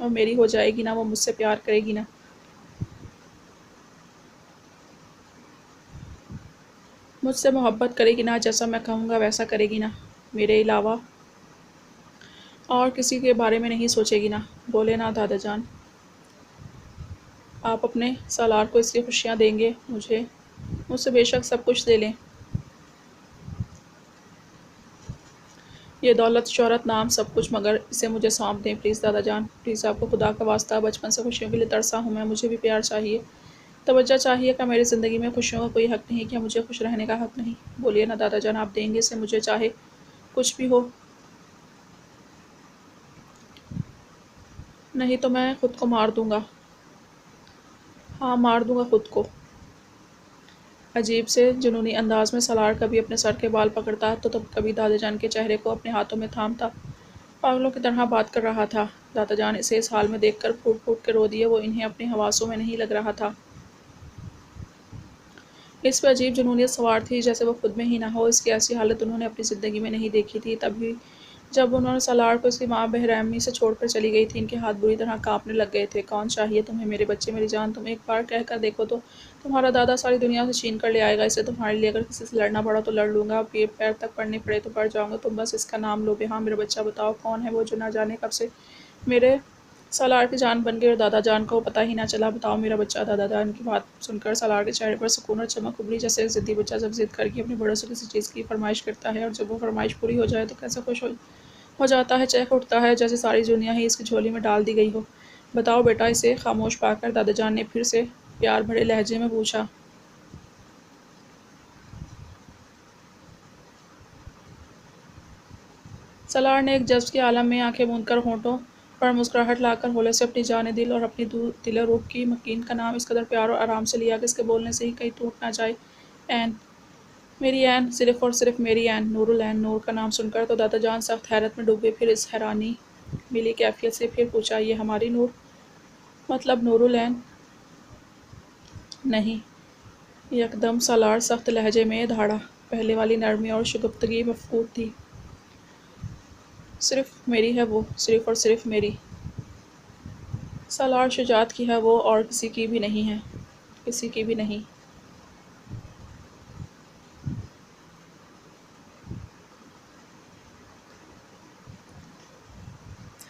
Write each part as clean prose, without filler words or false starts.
وہ میری ہو جائے گی نا، وہ مجھ سے پیار کرے گی نا، مجھ سے محبت کرے گی نا، جیسا میں کہوں گا ویسا کرے گی نا، میرے علاوہ اور کسی کے بارے میں نہیں سوچے گی نا۔ بولے نا دادا جان، آپ اپنے سالار کو اس کی خوشیاں دیں گے، مجھ سے بے شک سب کچھ دے لیں، یہ دولت شہرت نام سب کچھ، مگر اسے مجھے سونپ دیں پلیز دادا جان، پلیز آپ کو خدا کا واسطہ، بچپن سے خوشیوں کے لیے ترسا ہوں میں، مجھے بھی پیار چاہیے، توجہ چاہیے، کہ میری زندگی میں خوشیوں کا کوئی حق نہیں، کیا مجھے خوش رہنے کا حق نہیں؟ بولیے نا دادا جان، آپ دیں گے اسے، مجھے چاہے کچھ بھی ہو، نہیں تو میں خود کو مار دوں گا، ہاں مار دوں گا خود کو۔ عجیب سے جنونی انداز میں سالار کبھی اپنے سر کے بال پکڑتا تو کبھی دادا جان کے چہرے کو اپنے ہاتھوں میں تھامتا، پاگلوں کی طرح بات کر رہا تھا۔ دادا جان اسے اس حال میں دیکھ کر پھوٹ پھوٹ کے رو دیے، وہ انہیں اپنے حواسوں میں نہیں لگ رہا تھا، اس پہ عجیب جنونیت سوار تھی، جیسے وہ خود میں ہی نہ ہو، اس کی ایسی حالت انہوں نے اپنی زندگی میں نہیں دیکھی تھی۔ تبھی جب انہوں نے سالار کو اس کی ماں بے رحمی سے چھوڑ کر چلی گئی تھی، ان کے ہاتھ بری طرح کانپنے لگ گئے تھے۔ کون چاہیے تمہیں میرے بچے، میری جان، تم ایک بار کہہ کر دیکھو تو، تمہارا دادا ساری دنیا سے چھین کر لے آئے گا اسے، تمہارے لیے اگر کسی سے لڑنا پڑا تو لڑ لوں گا، پیر تک پڑنے پڑے تو پڑ جاؤں گا، تم بس اس کا نام لو، ہاں میرا بچہ، بتاؤ کون ہے وہ جو نہ جانے کب سے میرے سالار کی جان بن گئی اور دادا جان کو پتہ ہی نہ چلا، بتاؤ میرا بچہ۔ دادا جان کی بات سن کر سالار کے چہرے پر سکون اور چمک ابھری، جیسے ایک ضدی بچہ جب ضد کر کے اپنے بڑوں سے کسی چیز کی فرمائش کرتا ہے اور جب وہ فرمائش پوری ہو جائے تو کیسے خوش ہو جاتا ہے، چہک اٹھتا ہے، جیسے ساری دنیا ہی اس کی جھولی میں ڈال دی گئی ہو۔ بتاؤ بیٹا اسے۔ خاموش پا کر دادا جان نے پھر سے پیار بھرے لہجے میں پوچھا۔ سالار نے ایک جذب کے عالم میں آنکھیں موند کر ہونٹوں پر مسکراہٹ لا کر ہولے سے اپنی جان دل اور اپنی دل و روح کی مکین کا نام اس قدر پیار اور آرام سے لیا کہ اس کے بولنے سے ہی کہیں ٹوٹ نہ جائے۔ عین، میری عین، صرف اور صرف میری عین، نور العین۔ نور کا نام سن کر تو دادا جان سخت حیرت میں ڈوب گئے، پھر اس حیرانی ملی کیفیت سے پھر پوچھا، یہ ہماری نور، مطلب نور العین؟ نہیں۔ یکدم سالار سخت لہجے میں دھاڑا، پہلے والی نرمی اور شگفتگی مفقود تھی۔ صرف میری ہے وہ، صرف اور صرف میری۔ سالار شجاعت کی ہے وہ، اور کسی کی بھی نہیں ہے، کسی کی بھی نہیں۔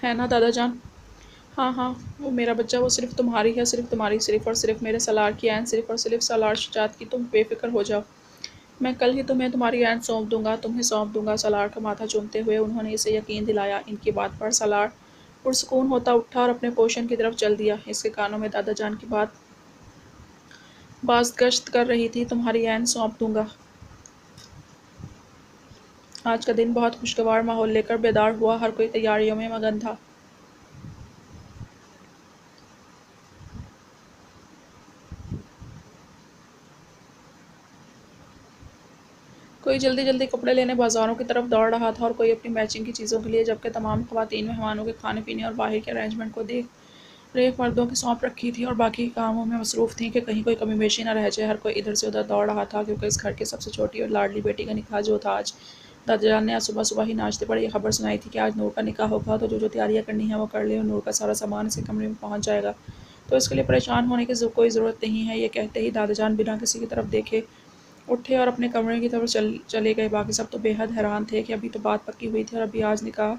ہے نا دادا جان؟ ہاں ہاں، وہ میرا بچہ، وہ صرف تمہاری ہے، صرف تمہاری، صرف اور صرف میرے سالار کی عین، صرف اور صرف سالار شجاعت کی۔ تم بے فکر ہو جاؤ، میں کل ہی تمہیں تمہاری عین سونپ دوں گا، تمہیں سونپ دوں گا۔ سالار کا ماتھا چومتے ہوئے انہوں نے اسے یقین دلایا۔ ان کی بات پر سالار پرسکون ہوتا اٹھا اور اپنے پوشن کی طرف چل دیا۔ اس کے کانوں میں دادا جان کی بات بازگشت کر رہی تھی، تمہاری عین سونپ دوں گا۔ آج کا دن بہت خوشگوار ماحول لے کر بیدار ہوا، ہر کوئی تیاریوں میں مگن تھا۔ کوئی جلدی جلدی کپڑے لینے بازاروں کی طرف دوڑ رہا تھا اور کوئی اپنی میچنگ کی چیزوں کے لیے، جبکہ تمام خواتین مہمانوں کے کھانے پینے اور باہر کے ارینجمنٹ کو دیکھ ریکھ مردوں کی سونپ رکھی تھی اور باقی کاموں میں مصروف تھیں کہ کہیں کوئی کمی بیشی نہ رہ جائے۔ ہر کوئی ادھر سے ادھر دوڑ رہا تھا، کیونکہ اس گھر کی سب سے چھوٹی اور لاڈلی بیٹی کا نکاح جو تھا آج۔ دادا جان نے آج صبح صبح ہی ناشتے پر یہ خبر سنائی تھی کہ آج نور کا نکاح ہوگا، تو جو تیاریاں کرنی ہیں وہ کر لے، اور نور کا سارا سامان اس کے کمرے میں پہنچ جائے گا، تو اس کے لیے پریشان ہونے کی کوئی ضرورت نہیں ہے۔ یہ کہتے ہی دادا جان بنا کسی کی طرف دیکھے اٹھے اور اپنے کمرے کی طرف چلے گئے۔ باقی سب تو بے حد حیران تھے کہ ابھی تو بات پکی ہوئی تھی اور ابھی آج نکاح،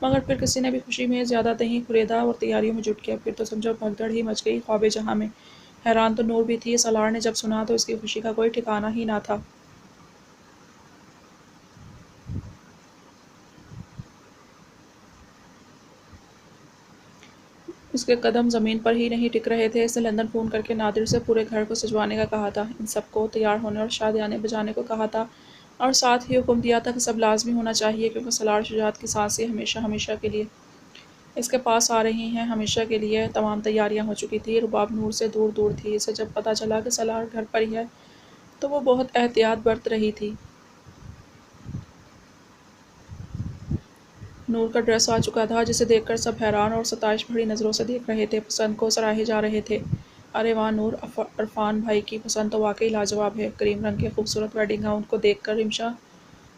مگر پھر کسی نے بھی خوشی میں زیادہ نہیں کریدا اور تیاریوں میں جٹ گیا۔ پھر تو سمجھو بھگدڑ ہی مچ گئی خواب جہاں میں۔ حیران تو نور بھی تھی، سالار نے جب سنا تو اس کی خوشی کا کوئی ٹھکانہ ہی نہ تھا۔ اس کے قدم زمین پر ہی نہیں ٹک رہے تھے۔ اس نے لندن فون کر کے نادر سے پورے گھر کو سجوانے کا کہا تھا، ان سب کو تیار ہونے اور شادیانے بجانے کو کہا تھا، اور ساتھ ہی حکم دیا تھا کہ سب لازمی ہونا چاہیے، کیونکہ سالار شجاعت کی سانسیں ہمیشہ ہمیشہ کے لیے اس کے پاس آ رہی ہیں۔ ہمیشہ کے لیے تمام تیاریاں ہو چکی تھیں۔ رباب نور سے دور دور تھی۔ اسے جب پتہ چلا کہ سالار گھر پر ہی ہے تو وہ بہت احتیاط برت رہی تھی۔ نور کا ڈریس آ چکا تھا، جسے دیکھ کر سب حیران اور ستائش بھری نظروں سے دیکھ رہے تھے، پسند کو سراہے جا رہے تھے۔ ارے واہ نور، عرفان بھائی کی پسند تو واقعی لاجواب ہے۔ کریم رنگ کے خوبصورت ویڈنگ گاؤن کو دیکھ کر رمشا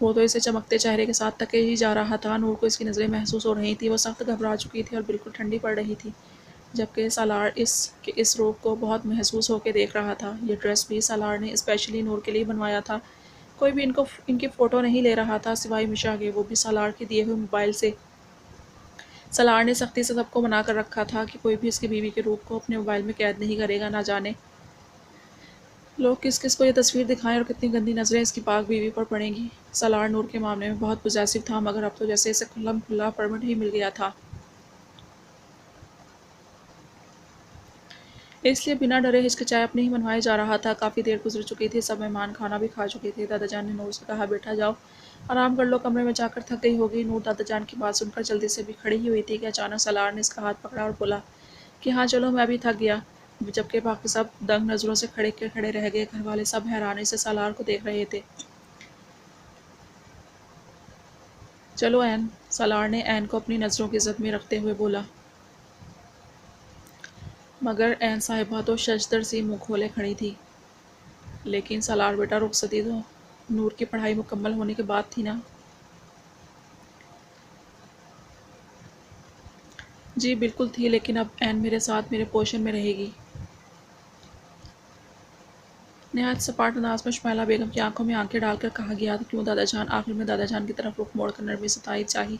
وہ تو اسے چمکتے چہرے کے ساتھ تکے ہی جا رہا تھا۔ نور کو اس کی نظریں محسوس ہو رہی تھیں، وہ سخت گھبرا چکی تھی اور بالکل ٹھنڈی پڑ رہی تھی، جبکہ سالار اس روپ کو بہت محسوس ہو کے دیکھ رہا تھا۔ یہ ڈریس بھی سالار نے اسپیشلی نور کے لیے بنوایا تھا۔ کوئی بھی ان کی فوٹو نہیں لے رہا تھا سوائے مشا کے، وہ بھی سالار کے دیے ہوئے موبائل سے۔ سالار نے سختی سے سب کو منع کر رکھا تھا کہ کوئی بھی اس کی بیوی کے روپ کو اپنے موبائل میں قید نہیں کرے گا۔ نہ جانے لوگ کس کس کو یہ تصویر دکھائیں اور کتنی گندی نظریں اس کی پاک بیوی پر پڑیں گی۔ سالار نور کے معاملے میں بہت پوزیسو تھا، مگر اب تو جیسے اسے کھلم کھلا پرمٹ ہی مل گیا تھا۔ اس لیے بنا ڈرے ہچکچائے اپنے ہی منوائے جا رہا تھا۔ کافی دیر گزر چکی تھی، سب مہمان کھانا بھی کھا چکے تھے۔ دادا جان نے نور سے کہا، بیٹا جاؤ آرام کر لو، کمرے میں جا کر تھک گئی ہوگی۔ نور دادا جان کی بات سن کر جلدی سے بھی کھڑی ہی ہوئی تھی کہ اچانک سالار نے اس کا ہاتھ پکڑا اور بولا کہ ہاں چلو، میں بھی تھک گیا، جبکہ باقی سب دنگ نظروں سے کھڑے رہ گئے۔ گھر والے سب حیرانی سے سالار کو دیکھ رہے تھے۔ چلو عین، سالار نے عین کو اپنی نظروں کی زد میں رکھتے ہوئے بولا۔ مگر عین صاحبہ تو ششدر سی منہ کھولے کھڑی تھی۔ لیکن سالار بیٹا، رخصتی تو نور کی پڑھائی مکمل ہونے کے بعد تھی نا؟ جی بالکل تھی، لیکن اب عین میرے ساتھ میرے پوشن میں رہے گی۔ نہایت سپاٹ انداز میں شمیلہ بیگم کی آنکھوں میں آنکھیں ڈال کر کہا گیا، کیوں دادا جان؟ آخر میں دادا جان کی طرف رخ موڑ کر نرمی سے تائید چاہی۔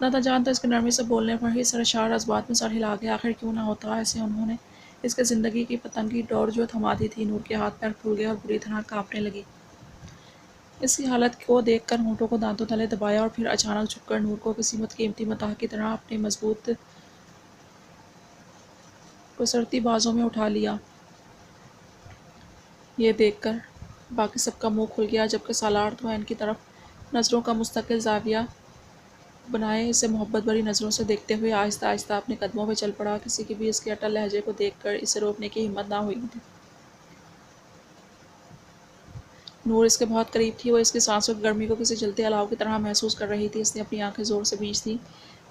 دادا جان تو اس کے نرمی سے بولنے پر ہی سرشار جذبات میں سر ہلا گئے۔ آخر کیوں نہ ہوتا ایسے؟ انہوں نے اس کے زندگی کی پتنگی ڈور جو تھما دی تھی۔ نور کے ہاتھ پیر پھول گئے اور بری طرح کانپنے لگی۔ اس کی حالت کو دیکھ کر ہونٹوں کو دانتوں تلے دبایا اور پھر اچانک جھک کر نور کو کسی قیمتی متاع کی طرح اپنے مضبوط کسرتی بازوں میں اٹھا لیا۔ یہ دیکھ کر باقی سب کا منہ کھل گیا، جبکہ سالار تو عین کی طرف نظروں کا مستقل زاویہ بنائے اسے محبت بھری نظروں سے دیکھتے ہوئے آہستہ آہستہ اپنے قدموں پہ چل پڑا۔ کسی کی بھی اس کے اٹل لہجے کو دیکھ کر اسے روکنے کی ہمت نہ ہوئی تھی۔ نور اس کے بہت قریب تھی، وہ اس کی سانسوں کی گرمی کو کسی جلتے الاؤ کی طرح محسوس کر رہی تھی۔ اس نے اپنی آنکھیں زور سے بھینج دیں،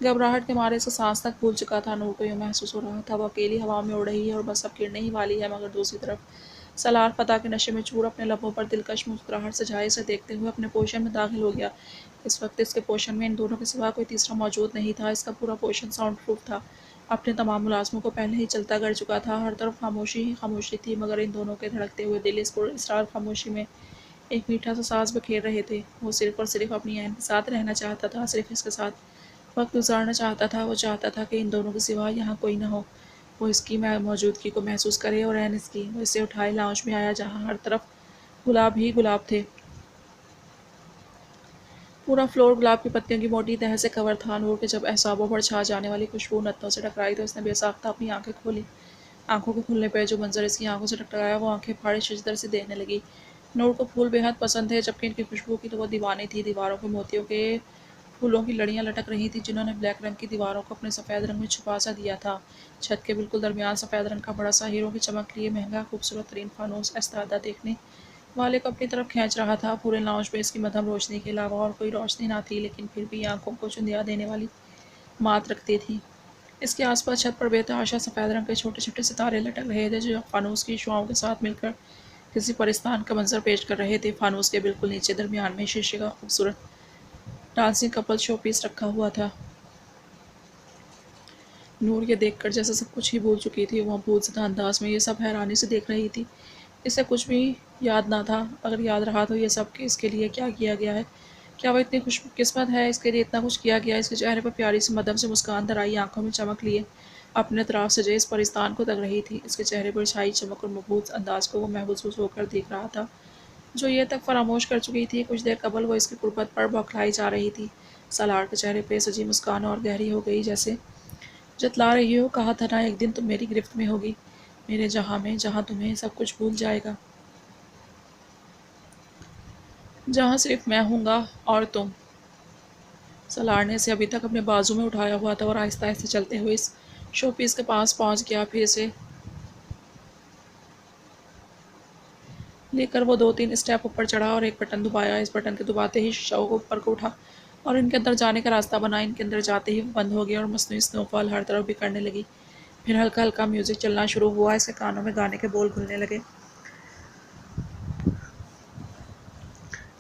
گھبراہٹ کے مارے اس کا سانس تک پھول چکا تھا۔ نور کو یوں محسوس ہو رہا تھا وہ اکیلی ہوا میں اڑ رہی ہے اور بس اب گرنے ہی والی ہے، مگر دوسری طرف سالار فتح کے نشے میں چور اپنے لبوں پر دلکش مسکراہٹ سجائے اسے دیکھتے ہوئے اپنے پوشن میں داخل ہو گیا۔ اس وقت اس کے پوشن میں ان دونوں کے سوا کوئی تیسرا موجود نہیں تھا۔ اس کا پورا پوشن ساؤنڈ پروف تھا، اپنے تمام ملازموں کو پہلے ہی چلتا کر چکا تھا۔ ہر طرف خاموشی ہی خاموشی تھی، مگر ان دونوں کے دھڑکتے ہوئے دل اس پراسرار خاموشی میں ایک میٹھا سا ساز بکھیر رہے تھے۔ وہ صرف اور صرف اپنی عین کے ساتھ رہنا چاہتا تھا، صرف اس کے ساتھ وقت گزارنا چاہتا تھا۔ وہ چاہتا تھا کہ ان دونوں کے سوا یہاں کوئی نہ ہو، وہ اس کی موجودگی کو محسوس کرے اور عین اس کی۔ وہ اسے اٹھائے لاؤنج میں آیا، جہاں ہر طرف گلاب ہی گلاب تھے۔ پورا فلور گلاب کی پتیوں کی موٹی تہہ سے کور تھا۔ نور کے جب اعصابوں پر چھا جانے والی خوشبو نتنوں سے ٹکرائی تو اس نے بے ساختہ اپنی آنکھیں کھولی۔ آنکھوں کے کھلنے پہ جو منظر اس کی آنکھوں سے ٹکرایا، وہ آنکھیں پھاڑے ششدر سے دیکھنے لگی۔ نور کو پھول بے حد پسند تھے، جبکہ ان کی خوشبو کی تو وہ دیوانی تھی۔ دیواروں پہ موتیوں کے پھولوں کی لڑیاں لٹک رہی تھیں، جنہوں نے بلیک رنگ کی دیواروں کو اپنے سفید رنگ میں چھپا سا دیا تھا۔ چھت کے بالکل درمیان سفید رنگ کا بڑا سا ہیروں کی چمک لیے مہنگا خوبصورت ترین فانوس ایستادہ دیکھنے والے کو اپنی طرف کھینچ رہا تھا۔ پورے لاؤنج میں اس کی مدھم روشنی کے علاوہ اور کوئی روشنی نہ تھی، لیکن پھر بھی آنکھوں کو چندیا دینے والی مات رکھتی تھی۔ اس کے آس پاس چھت پر بے تحاشا سفید رنگ کے چھوٹے چھوٹے ستارے لٹک رہے تھے، جو فانوس کی شعاؤں کے ساتھ مل کر کسی پرستان کا منظر پیش کر رہے تھے۔ فانوس کے بالکل نیچے درمیان میں شیشے کا خوبصورت ڈانسنگ کپل شو پیس رکھا ہوا تھا۔ نور یہ دیکھ کر جیسے سب کچھ ہی بھول چکی تھی، وہ بھول زدہ انداز میں یہ سب حیرانی سے دیکھ رہی تھی۔ اسے کچھ بھی یاد نہ تھا، اگر یاد رہا تو یہ سب کہ اس کے لیے کیا کیا گیا ہے۔ کیا وہ اتنی خوش قسمت ہے، اس کے لیے اتنا کچھ کیا گیا؟ اس کے چہرے پر پیاری سی مدھم سے مسکان درائی آنکھوں میں چمک لیے اپنے اطراف سجے اس پرستان کو تک رہی تھی۔ اس کے چہرے پر چھائی چمک اور مبہوت انداز کو وہ محسوس ہو کر دیکھ رہا تھا، جو یہ تک فراموش کر چکی تھی۔ کچھ دیر قبل وہ اس کی قربت پر بوکھلائی جا رہی تھی۔ سالار کے چہرے پہ سجی مسکان اور گہری ہو گئی، جیسے جتلا رہی ہو، کہا تھا نا ایک دن تم میری گرفت میں ہوگی، میرے جہاں میں، جہاں تمہیں سب کچھ بھول جائے گا، جہاں صرف میں ہوں گا اور تم۔ سالار نے اسے ابھی تک اپنے بازو میں اٹھایا ہوا تھا اور آہستہ آہستہ چلتے ہوئے اس شو پیس کے پاس پہنچ گیا۔ پھر اسے لے کر وہ 2-3 اسٹیپ اوپر چڑھا اور ایک بٹن دبایا۔ اس بٹن کے دباتے ہی شیشہ اوپر کو اٹھا اور ان کے اندر جانے کا راستہ بنا۔ ان کے اندر جاتے ہی وہ بند ہو گیا اور مصنوعی سنو فال ہر طرف بکھرنے لگی۔ پھر ہلکا ہلکا میوزک چلنا شروع ہوا، اس کے کانوں میں گانے کے بول گھلنے لگے۔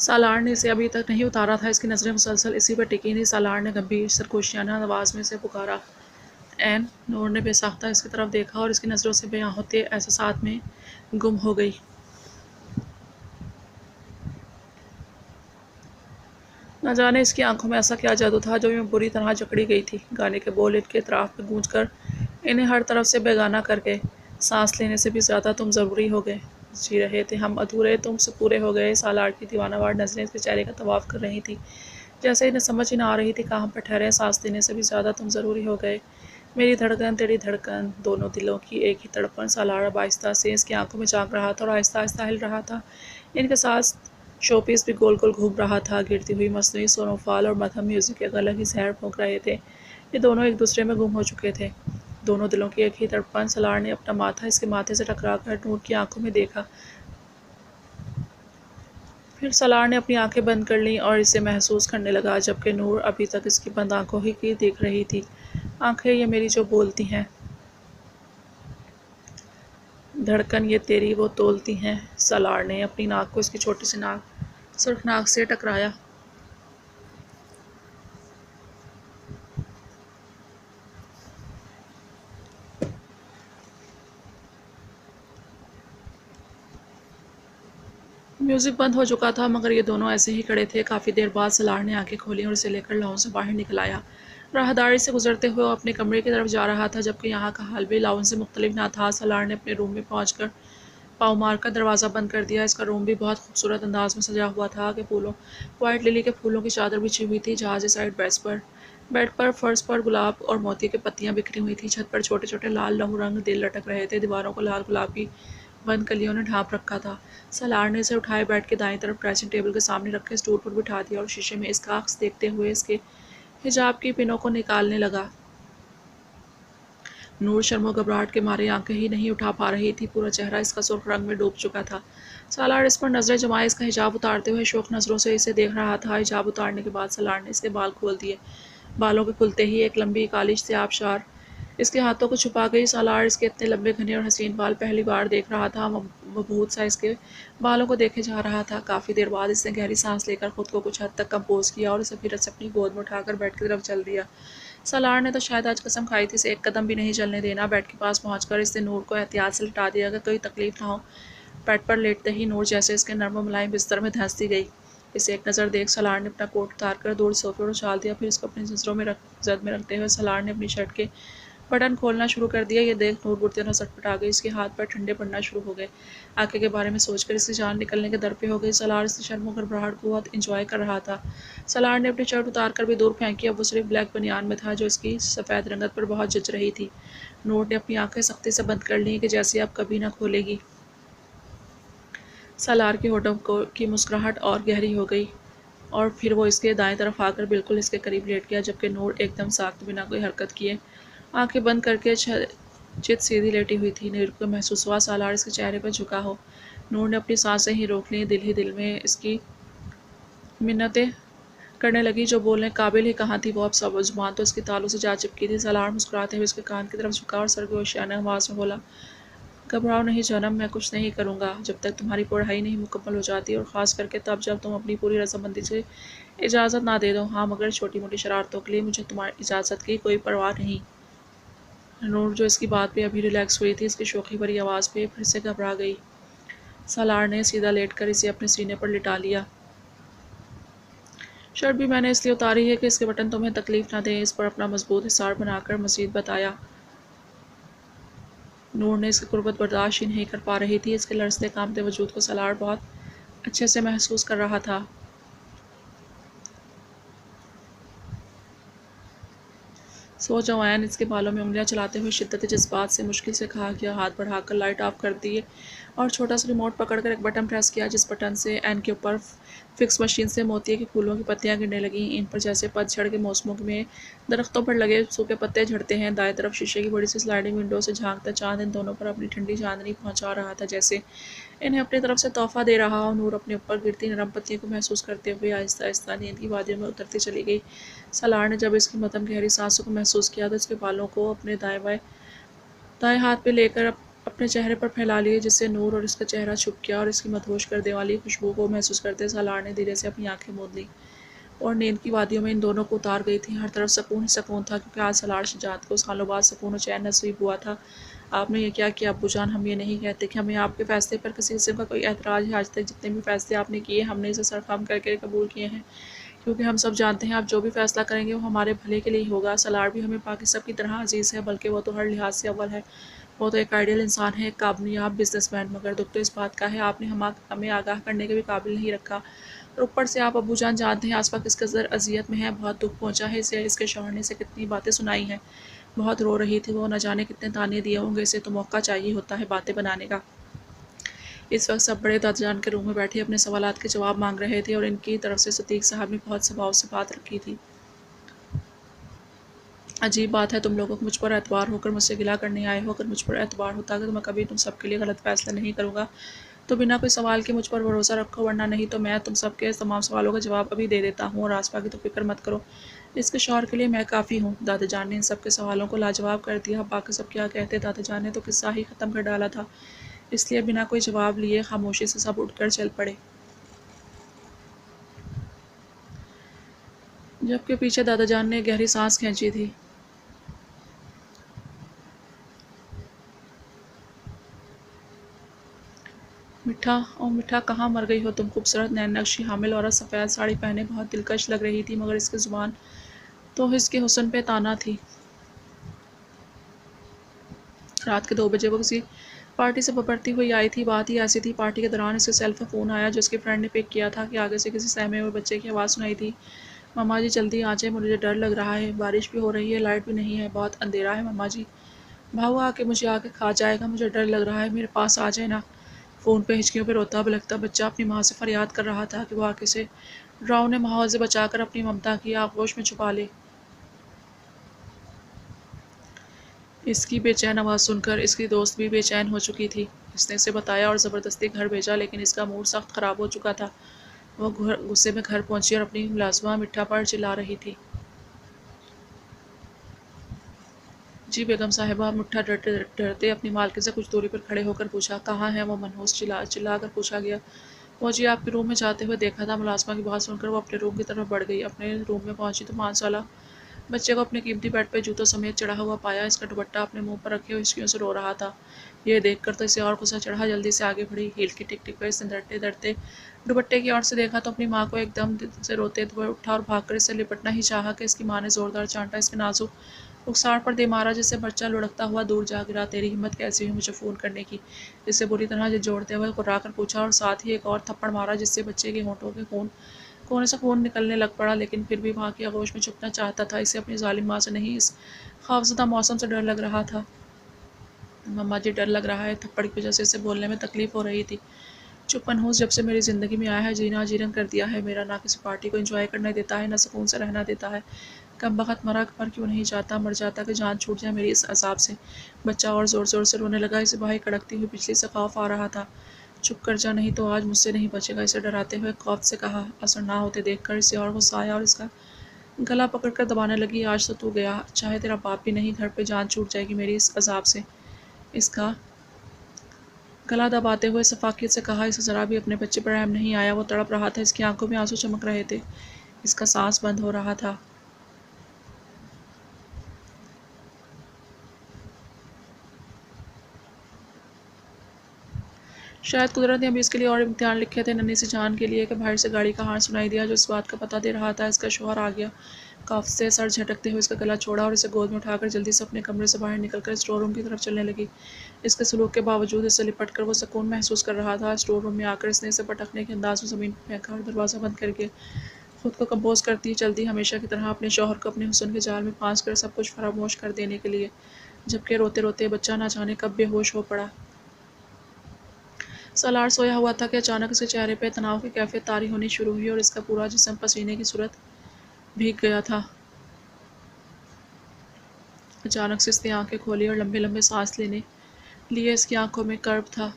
سالار نے اسے ابھی تک نہیں اتارا تھا، اس کی نظریں مسلسل اسی پر ٹکی تھیں۔ سالار نے گمبھیر سرگوشیانہ آواز میں اسے پکارا، این! نور نے بے ساختہ اس کی طرف دیکھا اور اس کی نظروں سے بیاں ہوتے احساسات میں گم ہو گئی۔ نہ جانے اس کی آنکھوں میں ایسا کیا جادو تھا جو یوں بری طرح جکڑی گئی تھی۔ گانے کے بول ان کے اطراف میں گونج کر انہیں ہر طرف سے بیگانہ کر گئے۔ سانس لینے سے بھی زیادہ تم ضروری ہو گئے، جی رہے تھے ہم ادھورے، تم سے پورے ہو گئے۔ سالار کی دیوانہ وار نظریں اس کے چہرے کا طواف کر رہی تھیں، جیسے انہیں سمجھ ہی نہ آ رہی تھی کہاں پر ٹھہرے۔ سانس لینے سے بھی زیادہ تم ضروری ہو گئے، میری دھڑکن تیری دھڑکن، دونوں دلوں کی ایک ہی تڑپن۔ سالار اب آہستہ سے اس کی آنکھوں میں جھانک رہا تھا اور آہستہ آہستہ ہل رہا تھا۔ ان کے ساتھ شو پیس بھی گول گول گھوم رہا تھا، گرتی ہوئی مصنوعی سونو فال اور مدھم میوزک ایک الگ ہی زہر پھونک رہے تھے۔ یہ دونوں ایک دوسرے میں گم ہو چکے تھے، دونوں دلوں کی ایک ہی تڑپن۔ سالار نے اپنا ماتھا اس کے ماتھے سے ٹکرا کر نور کی آنکھوں میں دیکھا، پھر سالار نے اپنی آنکھیں بند کر لیں اور اسے محسوس کرنے لگا، جبکہ نور ابھی تک اس کی بند آنکھوں ہی کی دیکھ رہی تھی۔ آنکھیں یہ میری جو بولتی ہیں، دھڑکن یہ تیری وہ تولتی ہیں۔ سالار نے اپنی ناک کو اس کی چھوٹی سی سرخ ناک سے ٹکرایا۔ میوزک بند ہو چکا تھا، مگر یہ دونوں ایسے ہی کھڑے تھے۔ کافی دیر بعد سالار نے آنکھیں کھولیں اور اسے لے کر لاؤن سے باہر نکل آیا۔ راہداری سے گزرتے ہوئے وہ اپنے کمرے کی طرف جا رہا تھا، جبکہ یہاں کا حال بھی لاؤن سے مختلف نہ تھا۔ سالار نے اپنے روم میں پہنچ کر پاؤں مار کر دروازہ بند کر دیا۔ اس کا روم بھی بہت خوبصورت انداز میں سجا ہوا تھا کہ وائٹ للی کے پھولوں کی چادر بچھی ہوئی تھی جہازی سائڈ بیڈ پر فرش پر گلاب اور موتی کی پتیاں بکھری ہوئی تھیں۔ چھت پر چھوٹے چھوٹے لال لہو رنگ دل لٹک رہے تھے، دیواروں کو لال گلاب کی بند کلیوں نے ڈھانپ رکھا تھا۔ سالار نے اسے اٹھائے بیڈ کے دائیں طرف ڈریسنگ ٹیبل کے سامنے رکھے اسٹول پر بٹھا دیا اور شیشے میں اس کا عکس دیکھتے ہوئے اس کے حجاب کی پنوں کو نکالنے لگا۔ نور شرم و گھبراہٹ کے مارے آنکھیں ہی نہیں اٹھا پا رہی تھی، پورا چہرہ اس کا سرخ رنگ میں ڈوب چکا تھا۔ سالار اس پر نظریں جمائے اس کا حجاب اتارتے ہوئے شوق نظروں سے اسے دیکھ رہا تھا۔ حجاب اتارنے کے بعد سالار نے اس کے بال کھول دیے۔ بالوں کے کھلتے ہی ایک لمبی کالی سے آبشار اس کے ہاتھوں کو چھپا گئی۔ سالار اس کے اتنے لمبے گھنے اور حسین بال پہلی بار دیکھ رہا تھا، مبہوت سا اس کے بالوں کو دیکھے جا رہا تھا۔ کافی دیر بعد اس نے گہری سانس لے کر خود کو کچھ حد تک کمپوز کیا اور اسے پھر سے اپنی گود میں اٹھا کر بیڈ کی طرف چل دیا۔ سالار نے تو شاید آج قسم کھائی تھی اسے ایک قدم بھی نہیں چلنے دینا۔ بیڈ کے پاس پہنچ کر اس نے نور کو احتیاط سے لٹا دیا کہ کوئی تکلیف نہ ہو۔ بیڈ پر لیٹتے ہی نور جیسے اس کے نرم و ملائم بستر میں دھنستی گئی۔ اسے ایک نظر دیکھ سالار نے اپنا کوٹ اتار کر دور صوفے پر اچھال دیا، پھر اس کو اپنی نظروں میں زد میں رکھتے ہوئے سالار نے اپنی شرٹ کے بٹن کھولنا شروع کر دیا۔ یہ دیکھ نور بری طرح سٹپٹا گئی، اس کے ہاتھ پیر ٹھنڈے پڑنا شروع ہو گئے۔ آگے کے بارے میں سوچ کر اس کی جان نکلنے کے در پہ ہو گئی۔ سالار اس شرم و گھبراہٹ کو بہت انجوائے کر رہا تھا۔ سالار نے اپنی شرٹ اتار کر بھی دور پھینکی، اب وہ صرف بلیک بنیان میں تھا جو اس کی سفید رنگت پر بہت جچ رہی تھی۔ نور نے اپنی آنکھیں سختی سے بند کر لیں کہ جیسے اب کبھی نہ کھولے گی۔ سالار کے ہونٹوں کی مسکراہٹ اور گہری ہو گئی اور پھر وہ اس کے دائیں طرف آ کر بالکل اس کے قریب لیٹ گیا، جبکہ نور ایک دم ساکت بنا کوئی حرکت کیے آنکھیں بند کر کے چت سیدھی لیٹی ہوئی تھی۔ نور کو محسوس ہوا سالار اس کے چہرے پر جھکا ہو۔ نور نے اپنی سانسیں ہی روک لیں، دل ہی دل میں اس کی منتیں کرنے لگی جو بولنے قابل ہی کہاں تھی۔ وہ اب زبان تو اس کی تالوں سے جا چپکی تھی۔ سالار مسکراتے ہوئے اس کے کان کی طرف جھکا اور سرگوشیانہ آواز میں بولا، گھبراؤ نہیں جنم، میں کچھ نہیں کروں گا جب تک تمہاری پڑھائی نہیں مکمل ہو جاتی، اور خاص کر کے تب جب تم اپنی پوری رضامندی سے اجازت نہ دے دو۔ ہاں، مگر چھوٹی موٹی شرارتوں کے لیے مجھے تمہاری اجازت کی کوئی پرواہ نہیں۔ نور جو اس کی بات پہ ابھی ریلیکس ہوئی تھی، اس کی شوخی بھری آواز پہ پھر سے گھبرا گئی۔ سالار نے سیدھا لیٹ کر اسے اپنے سینے پر لٹا لیا۔ شرٹ بھی میں نے اس لیے اتاری ہے کہ اس کے بٹن تمہیں تکلیف نہ دیں، اس پر اپنا مضبوط حصار بنا کر مزید بتایا۔ نور نے اس کی قربت برداشت ہی نہیں کر پا رہی تھی۔ اس کے لرزتے کانپتے وجود کو سالار بہت اچھے سے محسوس کر رہا تھا۔ سو جاؤ عین، اس کے بالوں میں انگلیاں چلاتے ہوئے شدت جذبات سے مشکل سے کہا گیا۔ ہاتھ بڑھا کر لائٹ آف کر دیے اور چھوٹا سا ریموٹ پکڑ کر ایک بٹن پریس کیا، جس بٹن سے عین کے اوپر فکس مشین سے موتی کے پھولوں کی پتیاں گرنے لگیں، ان پر جیسے پت جھڑ کے موسموں میں درختوں پر لگے سوکھے پتے جھڑتے ہیں۔ دائیں طرف شیشے کی بڑی سی سلائڈنگ ونڈو سے جھانکتا چاند ان دونوں پر اپنی ٹھنڈی چاندنی پہنچا رہا تھا، جیسے انہیں اپنی طرف سے تحفہ دے رہا ہو۔ نور اپنے اوپر گرتی نرم پتیوں کو محسوس کرتے ہوئے آہستہ آہستہ نیند کی وادیوں میں اترتی چلی گئی۔ سالار نے جب اس کی مدھم گہری سانسوں کو محسوس کیا تو اس کے بالوں کو اپنے دائیں ہاتھ پہ لے کر اپنے چہرے پر پھیلا لیے جس سے نور اور اس کا چہرہ چھپ گیا اور اس کی مدہوش کر دینے والی خوشبو کو محسوس کرتے سالار نے دھیرے سے اپنی آنکھیں موند لیں اور نیند کی وادیوں میں ان دونوں کو اتار گئی تھی۔ ہر طرف سکون ہی سکون تھا کیونکہ آج سالار شجاعت کو سالوں بعد سکون و چین نصیب ہوا تھا۔ آپ نے یہ کیا کیا ابو جان؟ ہم یہ نہیں کہتے کہ ہمیں آپ کے فیصلے پر کسی قسم کا کوئی اعتراض ہے۔ آج تک جتنے بھی فیصلے آپ نے کیے ہم نے اسے سر خم کر کے قبول کیے ہیں کیونکہ ہم سب جانتے ہیں آپ جو بھی فیصلہ کریں گے وہ ہمارے بھلے کے لیے ہی ہوگا۔ سالار بھی ہمیں باقی سب کی طرح عزیز ہے بلکہ وہ تو ہر لحاظ سے اول ہے۔ وہ تو ایک آئیڈیل انسان ہے، ایک کامیاب بزنس مین، مگر دکھ تو اس بات کا ہے آپ نے ہمیں آگاہ کرنے کے بھی قابل نہیں رکھا۔ اور اوپر سے آپ ابو جان جانتے ہیں آصفہ کس قدر اذیت میں ہے، بہت دکھ پہنچا ہے اسے، اس کے شوہر نے اسے کتنی باتیں سنائی ہیں، بہت رو رہی تھی وہ، نہ جانے کتنے تانے دیے ہوں گے، اسے تو موقع چاہیے ہوتا ہے باتیں بنانے کا۔ اس وقت سب بڑے دادا جان کے روم میں بیٹھے اپنے سوالات کے جواب مانگ رہے تھے اور ان کی طرف سے صدیق صاحب نے بہت سباؤ سے بات رکھی تھی۔ عجیب بات ہے، تم لوگوں کو مجھ پر اعتبار ہو کر مجھ سے گلہ کرنے آئے ہو، اگر مجھ پر اعتبار ہوتا کہ میں کبھی تم سب کے لیے غلط فیصلہ نہیں کروں گا تو بنا کوئی سوال کے مجھ پر بھروسہ رکھو، ورنہ نہیں تو میں تم سب کے تمام سوالوں کا جواب ابھی دے دیتا ہوں، اور آصفہ کی تو فکر مت کرو، اس کے شوہر کے لیے میں کافی ہوں۔ دادا جان نے ان سب کے سوالوں کو لاجواب کر دیا۔ باقی سب کیا کہتے، دادا جان نے تو قصہ ہی ختم کر ڈالا تھا، اس لیے بنا کوئی جواب لیے خاموشی سے سب اٹھ کر چل پڑے، جبکہ پیچھے دادا جان نے گہری سانس کھینچی تھی۔ مٹھا، او مٹھا، کہاں مر گئی ہو تم؟ خوبصورت نین نقشی حامل عورت سفید ساڑی پہنے بہت دلکش لگ رہی تھی، مگر اس کی زبان تو اس کے حسن پہ طعنہ تھی۔ رات کے 2 بجے وہ کسی پارٹی سے بپرتی ہوئی آئی تھی۔ بات ہی ایسی تھی، پارٹی کے دوران اس کے سیل پہ فون آیا جو اس کے فرینڈ نے پک کیا تھا کہ آگے سے کسی سہمے ہوئے بچے کی آواز سنائی تھی، مما جی جلدی آ جائیں، مجھے ڈر لگ رہا ہے، بارش بھی ہو رہی ہے، لائٹ بھی نہیں ہے، بہت اندھیرا ہے مما جی، بھاؤ آ کے مجھے آ کے کھا جائے گا، مجھے ڈر لگ رہا ہے، میرے پاس آ جائے نا۔ فون پہ ہچکیوں پہ روتا بلکتا بچہ اپنی ماں سے فریاد کر رہا تھا کہ وہ آ کے اسے ڈراؤنے ماحول سے بچا کر اپنی ممتا کی آغوش میں چھپا لے۔ اس کی بے چین آواز سن کر اس کی دوست بھی بے چین ہو چکی تھی۔ اس نے اسے بتایا اور زبردستی گھر بھیجا، لیکن اس کا موڈ سخت خراب ہو چکا تھا۔ وہ غصے میں گھر پہنچی اور اپنی ملازمہ مٹھا پر چلا رہی تھی۔ جی بیگم صاحبہ، مٹھا ڈرتے ڈرتے اپنی مالکن سے کچھ دوری پر کھڑے ہو کر پوچھا۔ کہاں ہیں وہ؟ منحوس چلا کر پوچھا گیا۔ وہ جی آپ کے روم میں جاتے ہوئے دیکھا تھا۔ ملازمہ کی بات سن کر وہ اپنے روم کی طرف بڑھ گئی۔ اپنے روم میں پہنچی تو 5 سالہ بچے کو اپنے قیمتی بیڈ پہ جوتوں سمیت چڑھا ہوا پایا، اس کا دوپٹہ اپنے منہ پر رکھے ہوئے ہچکیوں سے رو رہا تھا۔ یہ دیکھ کر تو اسے اور غصہ چڑھا، جلدی سے آگے بڑھی، ہیل کی ٹک ٹک پر اس نے ڈرتے ڈرتے دوپٹے کی اور سے دیکھا تو اپنی ماں کو ایک دم سے روتے ہوئے اٹھا اور بھاگ کر اس سے لپٹنا ہی چاہا کہ اس کی ماں نے زوردار چانٹا اس کے نازک رخسار پر دے مارا، جس سے بچہ لڑکتا ہوا دور جا گرا۔ تیری ہمت کیسی ہوئی مجھے فون کرنے کی؟ اس سے بری طرح جھنجھوڑتے ہوئے کرا کر پوچھا اور ساتھ ہی ایک اور تھپڑ مارا جس سے بچے کے ہونٹوں کے کونے سے خون نکلنے لگ پڑا، لیکن پھر بھی ماں کی آغوش میں چھپنا چاہتا تھا۔ اسے اپنی ظالم ماں سے نہیں، اس خوفزدہ موسم سے ڈر لگ رہا تھا۔ مما جی ڈر لگ رہا ہے، تھپڑ کی وجہ سے اسے بولنے میں تکلیف ہو رہی تھی۔ چپ منحوس، جب سے میری زندگی میں آیا ہے جینا جیرن کر دیا ہے میرا، نہ کسی پارٹی کو انجوائے کرنے دیتا ہے، نہ سکون سے رہنا دیتا ہے۔ کم بخت مر کیوں نہیں جاتا، مر جاتا کہ جان چھوٹ جائے میری اس عذاب سے۔ بچہ اور زور زور سے رونے لگا، اسے باہیں کڑکتی ہوئی بجلی سے خوف آ رہا تھا۔ چپ کر جا، نہیں تو آج مجھ سے نہیں بچے گا، اسے ڈراتے ہوئے خوف سے کہا۔ اثر نہ ہوتے دیکھ کر اسے اور غصہ آیا اور اس کا گلا پکڑ کر دبانے لگی۔ آج تو گیا، چاہے تیرا باپ بھی نہیں، گھر پہ جان چھوٹ جائے گی میری اس عذاب سے۔ اس کا گلا دباتے ہوئے شفقت سے کہا۔ اسے ذرا بھی اپنے بچے پر رحم نہیں آیا، وہ تڑپ رہا تھا، اس کی آنکھوں میں آنسو چمک رہے تھے، اس کا سانس بند ہو رہا تھا۔ شاید قدرت نے ابھی اس کے لیے اور امتحان لکھے تھے، ننھی سی جان کے لیے، کہ باہر سے گاڑی کا ہارن سنائی دیا جو اس بات کا پتہ دے رہا تھا اس کا شوہر آ گیا۔ خوف سے سر جھٹکتے ہوئے اس کا گلا چھوڑا اور اسے گود میں اٹھا کر جلدی سے اپنے کمرے سے باہر نکل کر اسٹور روم کی طرف چلنے لگی۔ اس کے سلوک کے باوجود اس سے لپٹ کر وہ سکون محسوس کر رہا تھا۔ اسٹور روم میں آ کر اس نے اسے پٹکنے کے انداز میں زمین پر پھینکا اور دروازہ بند کر کے خود کو کمپوز کرتی چلتی ہمیشہ کی طرح اپنے شوہر کو اپنے حسن کے جال میں پھانس کر سب کچھ فراموش کر دینے کے لیے، جبکہ روتے روتے بچہ نہ جانے کب بے ہوش ہو پڑا۔ سالار سویا ہوا تھا کہ اچانک اس کے چہرے پہ تناؤ کی کیفیت طاری ہونی شروع ہوئی اور اس کا پورا جسم پسینے کی صورت بھیگ گیا تھا۔ اچانک سے اس نے آنکھیں کھولی اور لمبے لمبے سانس لینے لیے، اس کی آنکھوں میں کرب تھا۔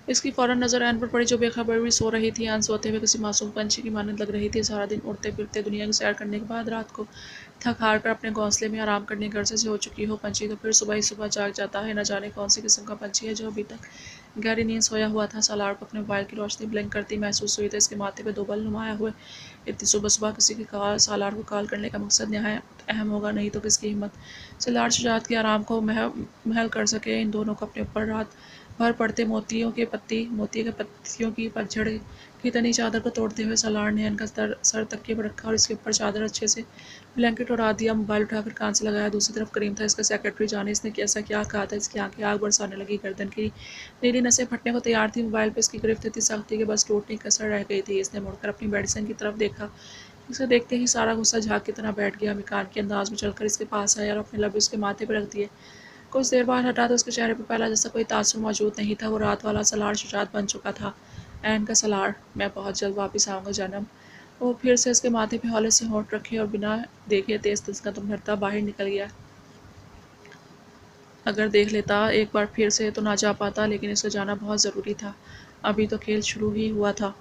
اس کی فوراً نظر عین پر پڑی جو بے خبر بھی سو رہی تھی، عین سوتے ہوئے کسی معصوم پنچھی کی مانند لگ رہی تھی۔ سارا دن اڑتے پھرتے دنیا کی سیر کرنے کے بعد رات کو تھک ہار کر اپنے گھونسلے میں آرام کرنے کی عرصے سے ہو چکی ہو پنچھی تو پھر صبح ہی صبح جاگ جاتا ہے۔ نہ جانے کون سی قسم کا پنچھی ہے جو ابھی تک گہری نیند سویا ہوا تھا۔ سالار کو اپنے موبائل کی روشنی بلنک کرتی محسوس ہوئی تو اس کے ماتھے پہ 2 بل نمایاں ہوئے۔ اتنی صبح صبح کسی کی سالار کو کال کرنے کا مقصد نہایت اہم ہوگا، نہیں تو کس کی ہمت سالار شجاعت کے آرام کو محل کر سکے۔ ان دونوں کو اپنے اوپر رات بھر پڑتے موتیوں کے پتیوں کی پتجھڑ کی تنی چادر کو توڑتے ہوئے سالار نے ان کا سر تکیے پر رکھا اور اس کے اوپر چادر اچھے سے بلینکٹ اڑا دیا۔ موبائل اٹھا کر کان سے لگایا۔ دوسری طرف کریم تھا، اس کا سیکرٹری۔ جانے اس نے ایسا کیا کہا تھا، اس کی آنکھیں آگ برسانے لگی، گردن کی نیلی نسیں پھٹنے کو تیار تھی۔ موبائل پہ اس کی گرفت اتنی سخت تھی کہ بس ٹوٹنے کی کسر رہ گئی تھی۔ اس نے مڑ کر اپنی میڈیسن کی طرف دیکھا۔ اسے دیکھتے ہی سارا غصہ جھاگ کی طرح بیٹھ گیا۔ مکان کے انداز میں چل کر اس کے پاس آیا اور اپنے لب اس کے ماتھے پہ رکھ دیے۔ کچھ دیر بعد ہٹا تو اس کے چہرے پہ پہلا جیسا کوئی تاثر موجود نہیں تھا۔ وہ رات والا سالار شجاعت بن چکا تھا۔ عین کا سالار۔ میں بہت جلد واپس آؤں گا جنم۔ وہ پھر سے اس کے ماتھے پہ ہولے سے ہونٹ رکھے اور بنا دیکھے تیز قدم بھرتا باہر نکل گیا۔ اگر دیکھ لیتا ایک بار پھر سے تو نہ جا پاتا، لیکن اس کا جانا بہت ضروری تھا۔ ابھی تو کھیل شروع ہی ہوا تھا۔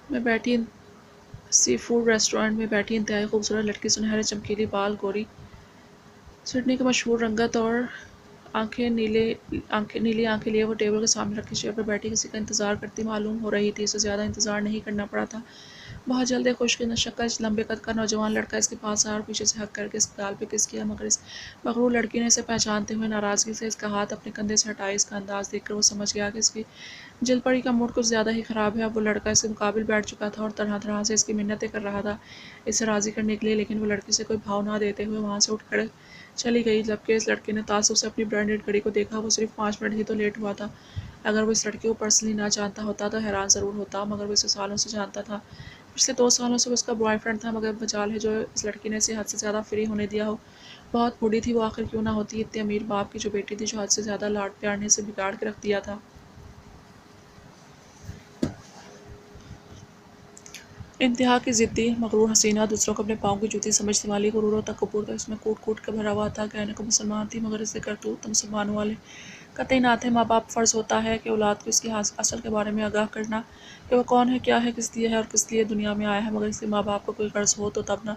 میں بیٹھی سی فوڈ ریسٹورینٹ میں بیٹھی انتہائی خوبصورت لڑکی، سنہرے چمکیلی بال، گوری سڈنی کی مشہور رنگت اور نیلی آنکھیں لیے وہ ٹیبل کے سامنے رکھی چیئر پر بیٹھی کسی کا انتظار کرتی معلوم ہو رہی تھی۔ اسے زیادہ انتظار نہیں کرنا پڑا تھا۔ بہت جلد ایک خوش شکل لمبے قد کا نوجوان لڑکا اس کے پاس آیا اور پیچھے سے ہک کر کے اس کے گال پہ کس کیا، مگر اس مغرور لڑکی نے اسے پہچانتے ہوئے ناراضگی سے اس کا ہاتھ اپنے کندھے سے ہٹایا۔ اس کا انداز دیکھ کر وہ سمجھ گیا کہ اس کی جلد پڑی کا موڈ کچھ زیادہ ہی خراب ہے۔ اب وہ لڑکا اس کے مقابل بیٹھ چکا تھا اور طرح طرح سے اس کی منتیں کر رہا تھا اسے راضی کرنے کے لیے، لیکن وہ لڑکی سے کوئی بھاؤ نہ دیتے ہوئے وہاں سے اٹھ کر چلی گئی۔ جبکہ اس لڑکے نے تعصب سے اپنی برانڈڈ گھڑی کو دیکھا۔ وہ صرف 5 منٹ ہی تو لیٹ ہوا تھا۔ اگر وہ اس لڑکی کو پرسنلی نہ جانتا ہوتا تو حیران ضرور ہوتا، مگر وہ اسے سالوں سے جانتا تھا۔ پچھلے 2 سالوں سے وہ اس کا بوائے فرینڈ تھا، مگر مجال ہے جو اس لڑکی نے اسے حد سے زیادہ فری ہونے دیا ہو۔ بہت بوڑھی تھی وہ آخر کیوں نہ ہوتی، اتنے امیر باپ کی جو بیٹی تھی، جو حد سے زیادہ لاڈ پیار نے اسے بگاڑ کے رکھ دیا تھا۔ انتہا کی ضدی مغرور حسینہ، دوسروں کو اپنے پاؤں کی جوتی سمجھنے والی، غرور و تکبر کا اس میں کوٹ کوٹ کے بھرا ہوا تھا۔ کہنے کو مسلمان تھی، مگر اس کے کرتوت تو مسلمانوں والے قطعی نہ تھے۔ ماں باپ فرض ہوتا ہے کہ اولاد کو اس کی اصل کے بارے میں آگاہ کرنا، کہ وہ کون ہے، کیا ہے، کس لیے ہے اور کس لیے دنیا میں آیا ہے۔ مگر اس کے ماں باپ کو کوئی غرض ہو تو تب نہ۔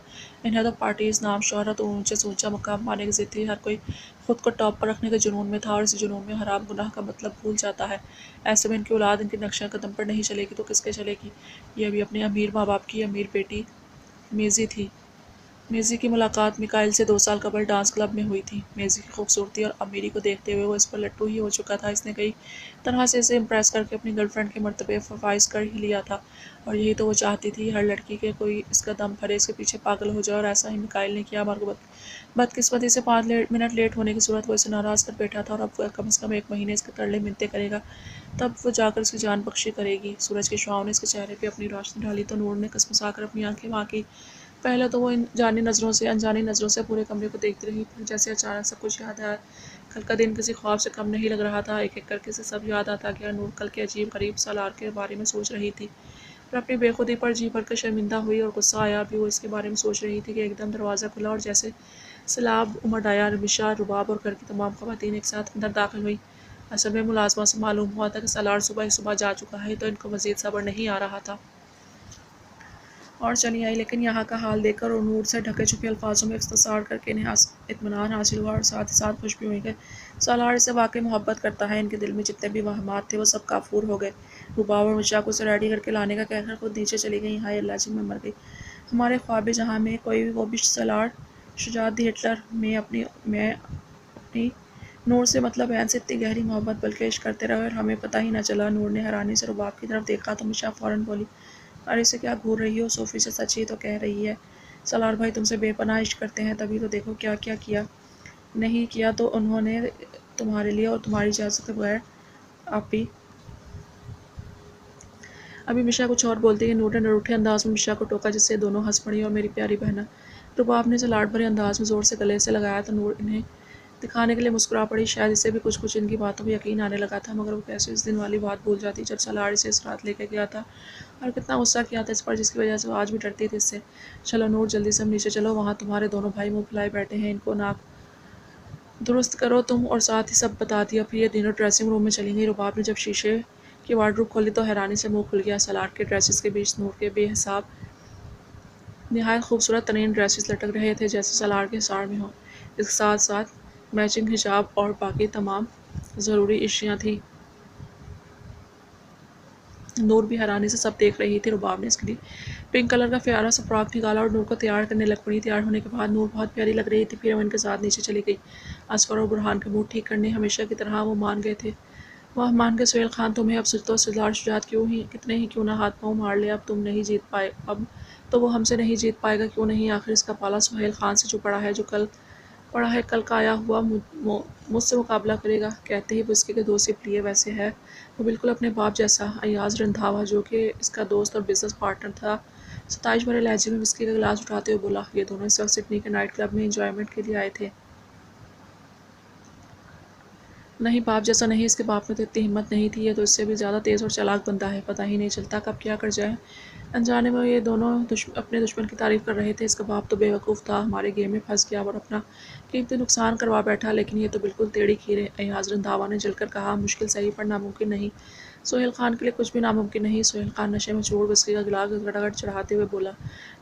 انہیں تو پارٹیز، نام، شہرت اور اونچے سے اونچا مقام پانے کی ضد تھی۔ ہر کوئی خود کو ٹاپ پر رکھنے کے جنون میں تھا، اور اسی جنون میں حرام گناہ کا مطلب بھول جاتا ہے۔ ایسے میں ان کی اولاد ان کے نقشہ قدم پر نہیں چلے گی تو کس کے چلے گی؟ یہ ابھی اپنے امیر ماں باپ کی امیر بیٹی میزی تھی۔ میزی کی ملاقات میکائل سے 2 سال قبل ڈانس کلب میں ہوئی تھی۔ میزی کی خوبصورتی اور امیری کو دیکھتے ہوئے وہ اس پر لٹو ہی ہو چکا تھا۔ اس نے کئی طرح سے اسے امپریس کر کے اپنی گرل فرینڈ کے مرتبے فائز کر ہی لیا تھا، اور یہی تو وہ چاہتی تھی، ہر لڑکی کہ کوئی اس کا دم بھرے، اس کے پیچھے پاگل ہو جائے، اور ایسا ہی میکائل نے کیا۔ مگر بدقسمتی سے 5 منٹ لیٹ ہونے کی صورت وہ اسے ناراض کر بیٹھا تھا، اور اب وہ کم از کم 1 مہینے اس کے ترلے منتیں کرے گا، تب وہ جا کر اس کی جان بخشی کرے گی۔ سورج کی شعاؤں نے اس کے چہرے پہ اپنی روشنی ڈالی تو نور نے کسمسا کر اپنی آنکھیں وہاں کی۔ پہلے تو وہ انجانی نظروں سے پورے کمرے کو دیکھتی رہی، پھر جیسے اچانک سب کچھ یاد آیا۔ کل کا دن کسی خواب سے کم نہیں لگ رہا تھا۔ ایک ایک کر کے اسے سب یاد آتا گیا۔ نور کل کے عجیب غریب سالار کے بارے میں سوچ رہی تھی، پھر اپنی بے خودی پر جی بھر کر شرمندہ ہوئی اور غصہ آیا۔ بھی وہ اس کے بارے میں سوچ رہی تھی کہ ایک دم دروازہ کھلا اور جیسے سیلاب امڈ آیا۔ رمیشہ، رباب اور گھر کی تمام خواتین ایک ساتھ اندر داخل ہوئیں۔ اصل میں ملازمہ سے معلوم ہوا تھا کہ سالار صبح ہی صبح جا چکا ہے، تو ان کو مزید صبر نہیں آ رہا تھا اور چلی آئی، لیکن یہاں کا حال دیکھ کر اور نور سے ڈھکے چھپے الفاظوں میں اختصار کر کے انہیں اطمینان حاصل ہوا، اور ساتھ ہی ساتھ خوش بھی ہوئی کہ سالار اس سے واقعی محبت کرتا ہے۔ ان کے دل میں جتنے بھی وہمات تھے وہ سب کافور ہو گئے۔ رباب اور مشا کو اسے ریڈی کر کے لانے کا کہہ کر خود نیچے چلی گئیں۔ ہائے اللہ جی، میں مر گئی۔ ہمارے خواب جہاں میں کوئی وہ بھی سالار شجاعت دی ہٹلر میں اپنی نور سے مطلب عین سے اتنی گہری محبت، بلکہ عشق کرتے رہے اور ہمیں پتہ ہی نہ چلا۔ نور نے حیرانی سے رباب کی طرف دیکھا تو مشا فوراً بولی، ارے اسے کیا گھور رہی ہو، صوفی سے سچ ہی تو کہہ رہی ہے، سالار بھائی تم سے بے پناہ عشق کرتے ہیں، تبھی تو دیکھو کیا کیا کیا۔ نہیں کیا تو انہوں نے تمہارے لیے اور تمہاری اجازت کے بغیر۔ ابھی مشا کچھ اور بولتی کہ نور نے نروٹھے انداز میں مشا کو ٹوکا، جس سے دونوں ہنس پڑیں، اور میری پیاری بہنا۔ رباب نے اسے لاڈ بھرے انداز میں زور سے گلے سے لگایا تو نور انہیں دکھانے کے لیے مسکرا پڑی۔ شاید اسے بھی کچھ ان کی باتوں پہ یقین آنے لگا تھا، مگر وہ کیسے اس دن والی بات بھول جاتی جب سالار اسے اس رات لے کے گیا تھا، اور کتنا غصہ کیا تھا اس پر، جس کی وجہ سے وہ آج بھی ڈرتی تھی اس سے۔ چلو نور، جلدی سے نیچے چلو، وہاں تمہارے دونوں بھائی منہ پھلائے بیٹھے ہیں، ان کو ناک درست کرو تم، اور ساتھ ہی سب بتا دیا۔ پھر یہ تینوں ڈریسنگ روم میں چلی گئیں۔ رباب نے جب شیشے کی وارڈروب کھولی تو حیرانی سے منہ کھل گیا۔ سالار کے ڈریسز کے بیچ نور کے بے حساب نہایت خوبصورت ترین ڈریسز لٹک رہے تھے جیسے سالار کے حصار میں ہوں۔ اس کے ساتھ ساتھ میچنگ حجاب اور باقی تمام ضروری اشیاء تھیں۔ نور بھی حیرانی سے سب دیکھ رہی تھی۔ رباب نے اس کے لیے پنک کلر کا پیارا سا فراک نکالا اور نور کو تیار کرنے لگ پڑی۔ تیار ہونے کے بعد نور بہت پیاری لگ رہی تھی۔ پھر وہ ان کے ساتھ نیچے چلی گئی۔ اصفر اور برہان کے موڈ ٹھیک کرنے ہمیشہ کی طرح وہ مان گئے تھے۔ وہ مان گئے سہیل خان تمہیں اب تو سردار شجاعت کتنے ہی کیوں نہ ہاتھ پاؤں مار لے، اب تم نہیں جیت پائے، اب تو وہ ہم سے نہیں جیت پائے گا، کیوں نہیں؟ آخر اس کا پالا سہیل خان سے جو پڑا ہے کل کا آیا ہوا مجھ سے مقابلہ کرے گا۔ کہتے ہی وہ اس کے دوست سپ لیے۔ ویسے ہے وہ بالکل اپنے باپ جیسا۔ ایاز رندھاوا جو کہ اس کا دوست اور بزنس پارٹنر تھا، ستائش بھرے لہجے میں وسکی کا گلاس اٹھاتے ہوئے بولا۔ یہ دونوں اس وقت سڈنی کے نائٹ کلب میں انجوائمنٹ کے لیے آئے تھے۔ نہیں، باپ جیسا نہیں، اس کے باپ میں تو اتنی ہمت نہیں تھی، یہ تو اس سے بھی زیادہ تیز اور چالاک بندہ ہے، پتہ ہی نہیں چلتا کب کیا کر جائے۔ انجانے میں یہ دونوں اپنے دشمن کی تعریف کر رہے تھے۔ اس کا باپ تو بے وقوف تھا، ہمارے گیم میں پھنس گیا اور اپنا قیمتی نقصان کروا بیٹھا، لیکن یہ تو بالکل ٹیڑھی کھیر ہے، ایاز رندھاوا نے جل کر کہا۔ مشکل صحیح پر ناممکن نہیں، سہیل خان کے لیے کچھ بھی ناممکن نہیں۔ سہیل خان نشے میں چور وسکی کا گلاس گڑگڑ چڑھاتے ہوئے بولا۔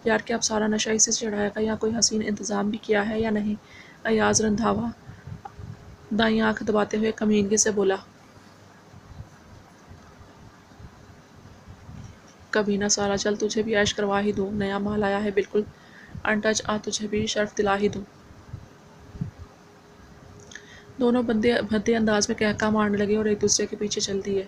یار کیا اب سارا نشہ اسی سے چڑھائے گا، یا کوئی حسین انتظام بھی کیا ہے یا نہیں؟ ایاز رندھاوا دائیں آنکھ دباتے ہوئے کمینگی سے بولا۔ کبھی نہ سارا، چل تجھے بھی عیش کروا ہی دوں، نیا مال آیا ہے بالکل انٹچ، آ تجھے بھی شرف دلا ہی دوں۔ دونوں بندے بھدے انداز میں کہکا مارنے لگے اور ایک دوسرے کے پیچھے چل دیے۔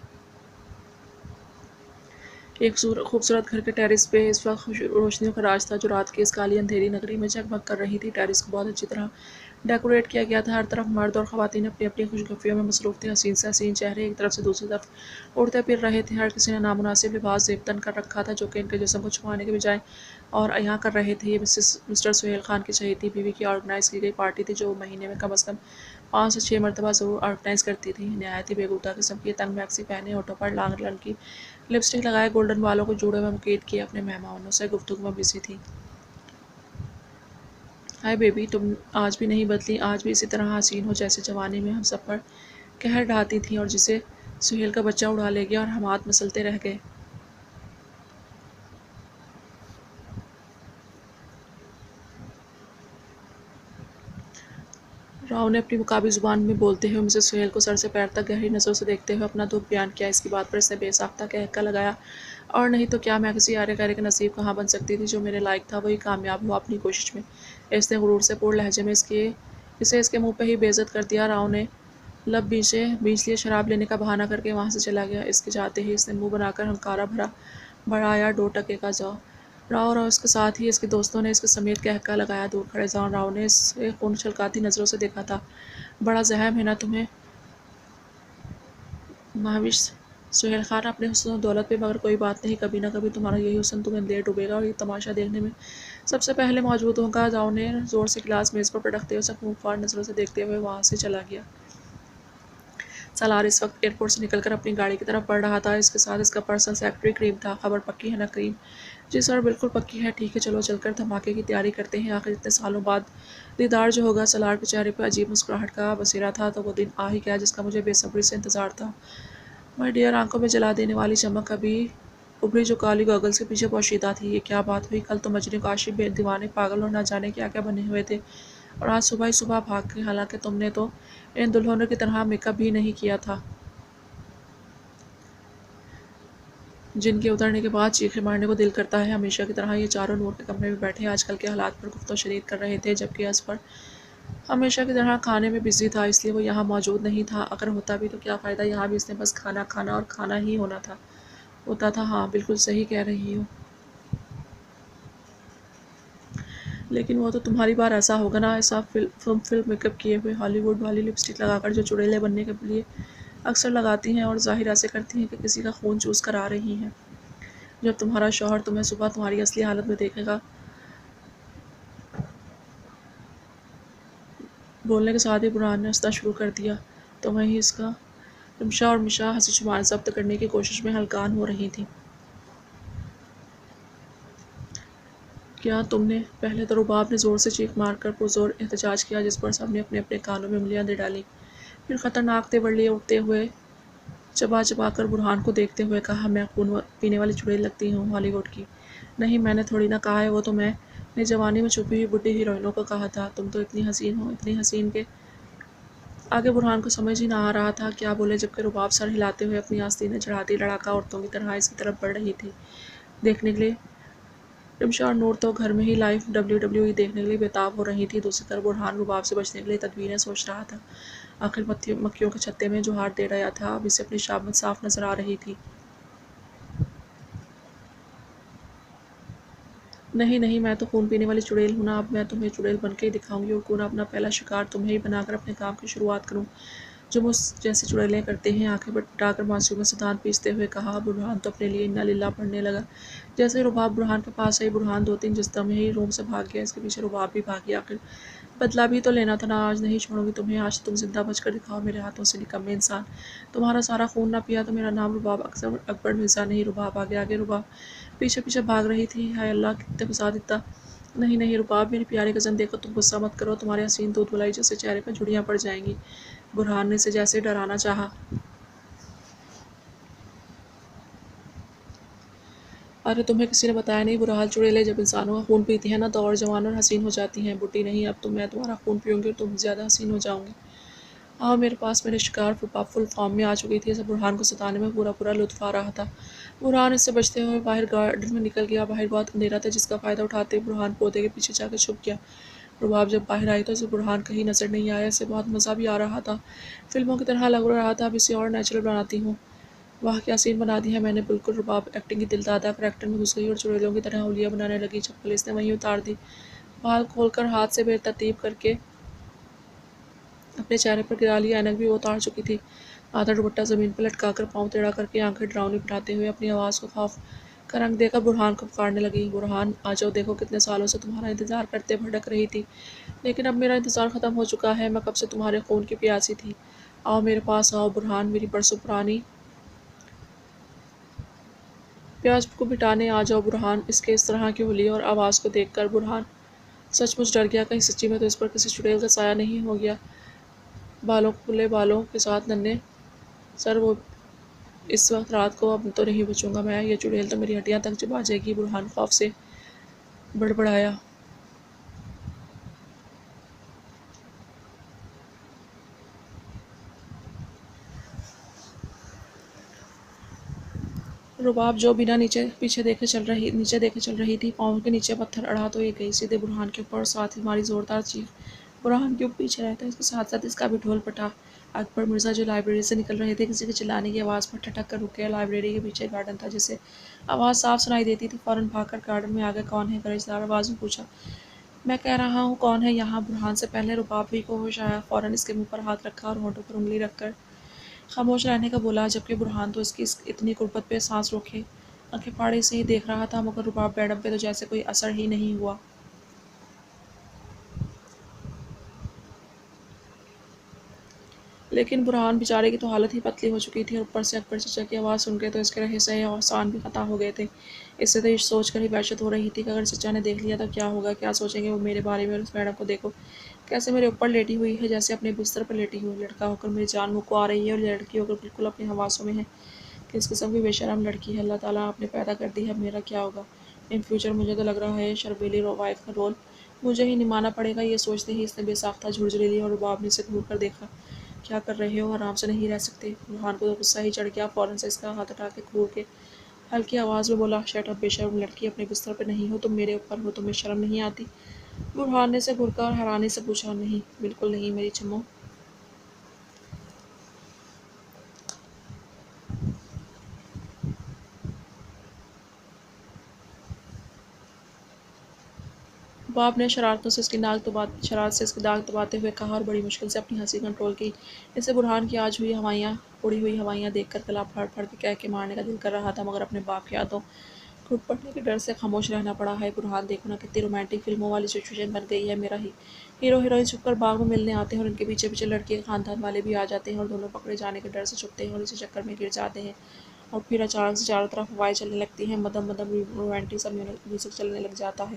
ایک خوبصورت گھر کے ٹیرس پہ اس وقت روشنیوں کا راج تھا جو رات کی اس کالی اندھیری نگری میں جگمگ کر رہی تھی۔ ٹیرس کو بہت اچھی طرح ڈیکوریٹ کیا گیا تھا۔ ہر طرف مرد اور خواتین اپنی اپنی خوشگپیوں میں مصروف تھے۔ حسین سے حسین چہرے ایک طرف سے دوسری طرف اڑتے پھر رہے تھے۔ ہر کسی نے نامناسب لباس زیب تن کر رکھا تھا جو کہ ان کے جسم کو چھپانے کے بجائے اور عیاں کر رہے تھے۔ یہ مسٹر سہیل خان کی چہیتی بیوی کی آرگنائز کی گئی پارٹی تھی جو وہ مہینے میں کم از کم 5 سے 6 مرتبہ ضرور آرگنائز کرتی تھی۔ نہایت ہی بےگوتا قسم کی تنگ میکسی پہنے، ہونٹوں پر لال رنگ کی لپسٹک لگائے، گولڈن بالوں کو جوڑوں میں مکیٹ کیے اپنے مہمانوں سے گفتگو میں بزی تھی۔ ہائے بیبی، تم آج بھی نہیں بدلی، آج بھی اسی طرح حسین ہو جیسے جوانی میں ہم سب پر قہر ڈھاتی تھی اور جسے سہیل کا بچہ اڑا لے گیا اور ہم ہاتھ مسلتے رہ گئے۔ راؤ نے اپنی مقابی زبان میں بولتے ہوئے مسز سہیل کو سر سے پیر تک گہری نظروں سے دیکھتے ہوئے اپنا دکھ بیان کیا۔ اس کی بات پر اس نے بے ساختہ کہکا لگایا۔ اور نہیں تو کیا، میں کسی آرے گارے کا نصیب کہاں بن سکتی تھی، جو میرے لائق تھا وہی کامیاب ہوا اپنی کوشش میں۔ اس نے غرور سے پُر لہجے میں اسے اس کے منہ پہ ہی بے عزت کر دیا۔ راؤ نے لب بیچ لیے، شراب لینے کا بہانہ کر کے وہاں سے چلا گیا۔ اس کے جاتے ہی اس نے منہ بنا کر ہنکارا بڑھایا، 2 ٹکے کا جاؤ۔ راؤ اور اس کے ساتھ ہی اس کے دوستوں نے اس کے سمیت کہکا لگایا۔ دور کھڑے راؤ نے اسے خون چھلکاتی نظروں سے دیکھا تھا۔ بڑا زحم ہے نا تمہیں مہوش سہیل خان اپنے حسن و دولت پہ، مگر کوئی بات نہیں، کبھی نہ کبھی تمہارا یہی حسن تمہیں لے ڈوبے گا اور یہ تماشا دیکھنے میں سب سے پہلے موجود ہوگا۔ راؤ نے زور سے گلاس میز پر پٹکتے ہوئے اسے منہ پھاڑ نظروں سے دیکھتے ہوئے وہاں سے چلا گیا۔ سالار اس وقت ایئرپورٹ سے نکل کر اپنی گاڑی کی طرف بڑھ رہا تھا۔ اس کے ساتھ اس کا پرسنل سیکرٹری کریم تھا۔ خبر پکی ہے نا کریم؟ جی سر، بالکل پکی ہے۔ ٹھیک ہے، چلو چل کر دھماکے کی تیاری کرتے ہیں، آخر اتنے سالوں بعد دیدار جو ہوگا۔ سالار کے چہرے پہ عجیب مسکراہٹ کا بسیرا تھا۔ تو وہ دن آ ہی گیا جس کا مجھے بے صبری سے انتظار تھا مائی ڈیئر۔ آنکھوں میں جلا دینے والی چمک ابھی ابھری جو کالی گوگلز کے پیچھے پوشیدہ تھی۔ یہ کیا بات ہوئی؟ کل تو مجنوں کاشی دیوانے پاگل اور نہ جانے کیا کیا بنے ہوئے تھے، اور آج صبح ہی صبح بھاگ گئے، حالانکہ تم نے تو ان دلہنوں کی طرح میک اپ بھی نہیں کیا تھا جن کے اترنے کے بعد چیخیں مارنے کو دل کرتا ہے۔ ہمیشہ کی طرح یہ چاروں نور کے کمرے میں بیٹھے آج کل کے حالات پر گفت و شنید کر رہے تھے، جبکہ اصفر ہمیشہ کی طرح کھانے میں بزی تھا، اس لیے وہ یہاں موجود نہیں تھا۔ اگر ہوتا بھی تو کیا فائدہ، یہاں بھی اس نے بس کھانا اور کھانا ہی ہوتا تھا۔ ہاں بالکل صحیح کہہ رہی ہو، لیکن وہ تو تمہاری بار ایسا ہوگا نا، ایسا فل میک اپ کیے ہوئے، ہالی ووڈ والی لپسٹک لگا کر جو چڑیلے بننے کے لیے اکثر لگاتی ہیں اور ظاہر ایسے کرتی ہیں کہ کسی کا خون چوس کر آ رہی ہیں۔ جب تمہارا شوہر تمہیں صبح تمہاری اصلی حالت میں دیکھے گا۔ بولنے کے ساتھ ہی برہان نے ہنسنا شروع کر دیا۔ تو وہیں اس کا رمشا اور مشا ہنسی چھپانے ضبط کرنے کی کوشش میں ہلکان ہو رہی تھیں۔ کیا تم نے؟ پہلے تو رباب نے زور سے چیخ مار کر پرزور احتجاج کیا، جس پر سب نے اپنے اپنے کانوں میں انگلیاں دے ڈالیں۔ پھر خطرناک تیور لیے اٹھتے ہوئے چبا کر برہان کو دیکھتے ہوئے کہا، میں خون پینے والی چڑیل لگتی ہوں ہالی ووڈ کی؟ نہیں، میں نے تھوڑی نہ کہا ہے، وہ تو میں نے جوانی میں چھپی ہوئی بڈھی ہیروئنوں کو کہا تھا، تم تو اتنی حسین ہو، اتنی حسین کہ آگے برہان کو سمجھ ہی نہ آ رہا تھا کیا بولے، جبکہ رباب سر ہلاتے ہوئے اپنی آستینیں چڑھاتی لڑاکا عورتوں کی طرح اس کی طرف بڑھ رہی تھی دیکھنے کے لیے۔ رمشا اور نور تو گھر میں ہی لائیو WWE دیکھنے کے لیے بےتاب ہو رہی تھی۔ دوسری طرف برہان رباب سے بچنے کے لیے تدبیریں سوچ رہا تھا۔ آخر مکھیوں کے چھتے میں جو ہاتھ دے رہا تھا، اب اسے اپنی شامت صاف نظر آ رہی تھی۔ نہیں نہیں، میں تو خون پینے والی چڑیل ہوں نا، اب میں تمہیں چڑیل بن کے ہی دکھاؤں گی اور کیوں نہ اپنا پہلا شکار تمہیں ہی بنا کر اپنے کام کی شروعات کروں، جو مجھ جیسے چڑیلیں کرتے ہیں۔ آنکھیں بٹا کر معصومیت سے دانت پیستے ہوئے کہا۔ برہان تو اپنے لیے انا للہ پڑھنے لگا۔ جیسے ہی رباب برہان کے پاس آئی، برہان 2-3 جسدوں میں ہی روم سے بھاگ گیا۔ اس کے پیچھے رباب بھی بھاگی۔ آخر بدلہ بھی تو لینا تھا نا، آج نہیں چھوڑوں گی تمہیں، آج تم زندہ بچ کر دکھاؤ میرے ہاتھوں سے، نکمے انسان۔ تمہارا سارا خون نہ پیا تو میرا نام رباب اکبر مرزا نہیں۔ رباب آگے آگے، رباب پیچھے پیچھے بھاگ رہی تھی۔ ہائے اللہ، کتنے فساد اتنا۔ نہیں نہیں رباب، میری پیاری کزن دیکھو، تم غصہ مت کرو، تمہارے حسین دودھ ملائی جیسے چہرے پہ جھڑیاں پڑ جائیں گی۔ برہان نے اسے جیسے ڈرانا چاہا۔ ارے تمہیں کسی نے بتایا نہیں، برحال چڑیلیں جب انسانوں کا خون پیتی ہیں نا تو اور جوان اور حسین ہو جاتی ہیں۔ بڈھی نہیں، اب تو میں تمہارا خون پیوں گی اور تم زیادہ حسین ہو جاؤں گی۔ آؤ میرے پاس، میرے شکار۔ رباب فل فارم میں آ چکی تھی، اسے برہان کو ستانے میں پورا لطف آ رہا تھا۔ برہان اس سے بچتے ہوئے باہر گارڈن میں نکل گیا۔ باہر بہت اندھیرا تھا، جس کا فائدہ اٹھاتے ہوئے برہان پودے کے پیچھے جا کر چھپ گیا۔ رباب جب باہر آئی تو اسے برہان کہیں نظر نہیں آیا۔ اسے بہت مزہ بھی آ رہا تھا، فلموں کی طرح لگ رہا تھا، اب اسے اور نیچرل بناتی ہوں۔ واہ کیا سین بنا دی ہے میں نے، بالکل۔ رباب ایکٹنگ کی دل دادہ کریکٹر میں گھس گئی اور چڑیلوں کی طرح انگلیاں بنانے لگی۔ چپل اس نے وہیں اتار دی، بال کھول کر ہاتھ سے بے ترتیب کر کے اپنے چہرے پر گرا لی۔ اینک بھی وہ اتار چکی تھی۔ آدھا دوپٹہ زمین پر لٹکا کر، پاؤں ٹیڑھا کر کے، آنکھیں ڈراؤنی بناتے ہوئے، اپنی آواز کو خوف کا رنگ دے کر برہان کو پکارنے لگی۔ برہان آ جاؤ، دیکھو کتنے سالوں سے تمہارا انتظار کرتے بھٹک رہی تھی، لیکن اب میرا انتظار ختم ہو چکا ہے، میں کب سے تمہارے خون کی پیاسی تھی۔ آؤ میرے پاس آؤ برہان، میری برسوں پرانی پیاس کو مٹانے آ جاؤ برہان۔ اس کے اس طرح کی حلیے اور آواز کو دیکھ کر برہان سچ مچ ڈر گیا، کہیں سچی میں تو اس پر کسی چڑیل کا سایہ نہیں ہو گیا۔ بالوں کھلے بالوں کے ساتھ ننھے سر، وہ اس وقت رات کو، اب تو نہیں بچوں گا میں، یہ چڑیل تو میری ہڈیاں تک چبا جائے گی۔ برہان خوف سے بڑبڑایا۔ رباب جو بنا نیچے دیکھے چل رہی تھی، پاؤں کے نیچے پتھر اڑا تو یہ گئی سیدھے برہان کے اوپر، اور ساتھ ہی ہماری زوردار چیخ۔ برہان کیوں پیچھے رہتا ہے، اس کے ساتھ ساتھ اس کا بھی ڈھول پٹا۔ اکبر مرزا جو لائبریری سے نکل رہے تھے، کسی کے چلانے کی آواز پر ٹھٹک کر رک گئے۔ لائبریری کے پیچھے گارڈن تھا، جسے آواز صاف سنائی دیتی تھی۔ فوراً بھاگ کر گارڈن میں آگئے۔ کون ہے، گرجدار آواز میں پوچھا۔ میں کہہ رہا ہوں کون ہے یہاں۔ برہان سے پہلے رباب ہی کو ہوش آیا، فوراً اس کے منہ پر ہاتھ رکھا اور ہونٹوں پر انگلی رکھ کر خاموش رہنے کا بولا، جبکہ برہان تو اس کی اتنی قربت پہ سانس روکے آنکھیں پھاڑے سے ہی دیکھ رہا تھا، مگر رباب میڈم پہ تو جیسے کوئی اثر ہی نہیں ہوا۔ لیکن برہان بیچارے کی تو حالت ہی پتلی ہو چکی تھی، اور اوپر سے اکبر چچا کی آواز سن کے تو اس کے رہے سہے احسان بھی خطا ہو گئے تھے۔ اس سے تو یہ سوچ کر ہی وحشت ہو رہی تھی کہ اگر چچا نے دیکھ لیا تو کیا ہوگا، کیا سوچیں گے وہ میرے بارے میں۔ اور اس میڈم کو دیکھو کیسے میرے اوپر لیٹی ہوئی ہے، جیسے اپنے بستر پر لیٹی ہوئی، لڑکا ہو کر میری جان منہ کو آ رہی ہے، اور یہ لڑکی ہو کر بالکل اپنے حواسوں میں ہے۔ کس قسم کی بے شرم لڑکی ہے، اللہ تعالیٰ آپ نے پیدا کر دی ہے، اب میرا کیا ہوگا ان فیوچر۔ مجھے تو لگ رہا ہے شرمیلی وائف کا رول مجھے ہی نبھانا پڑے گا۔ یہ سوچتے ہی اس نے بے ساختہ جھرجھری لی، اور رباب نے اسے گھور کر دیکھا۔ کیا کر رہے ہو، آرام سے نہیں رہ سکتے۔ برہان کو تو غصہ ہی چڑھ گیا، فوراً سے اس کا ہاتھ ہٹا کے گھور کے ہلکی آواز میں بولا، شٹ اپ بے شرم لڑکی، اپنے بستر پہ نہیں ہو تم، میرے اوپر ہو، تمہیں شرم نہیں آتی۔ برہان نے اسے گھورکا اور حیرانی سے پوچھا، نہیں بالکل نہیں میری چمو۔ رباب نے شرارت سے اس کی ناک دباتے ہوئے کہا، اور بڑی مشکل سے اپنی ہنسی کنٹرول کی۔ اسے برہان کی اڑی ہوئی ہوائیاں دیکھ کر گلا پھاڑ پھاڑ کے کہہ کے مارنے کا دل کر رہا تھا، مگر اپنے باپ کی یادوں گھٹ پڑنے کے ڈر سے خاموش رہنا پڑا۔ ہے برہان، دیکھو نا کتنی رومانٹک فلموں والی سچویشن بن گئی ہے، میرا ہیرو ہیروئن چھپ کر باغ میں ملنے آتے ہیں، اور ان کے پیچھے پیچھے لڑکی کے خاندان والے بھی آ جاتے ہیں، اور دونوں پکڑے جانے کے ڈر سے چھپتے ہیں اور اسی چکر میں گر جاتے ہیں، اور پھر اچانک سے چاروں طرف ہوائیں چلنے لگتی ہیں، مدھم مدھم رومانٹک سا میوزک چلنے لگ جاتا ہے۔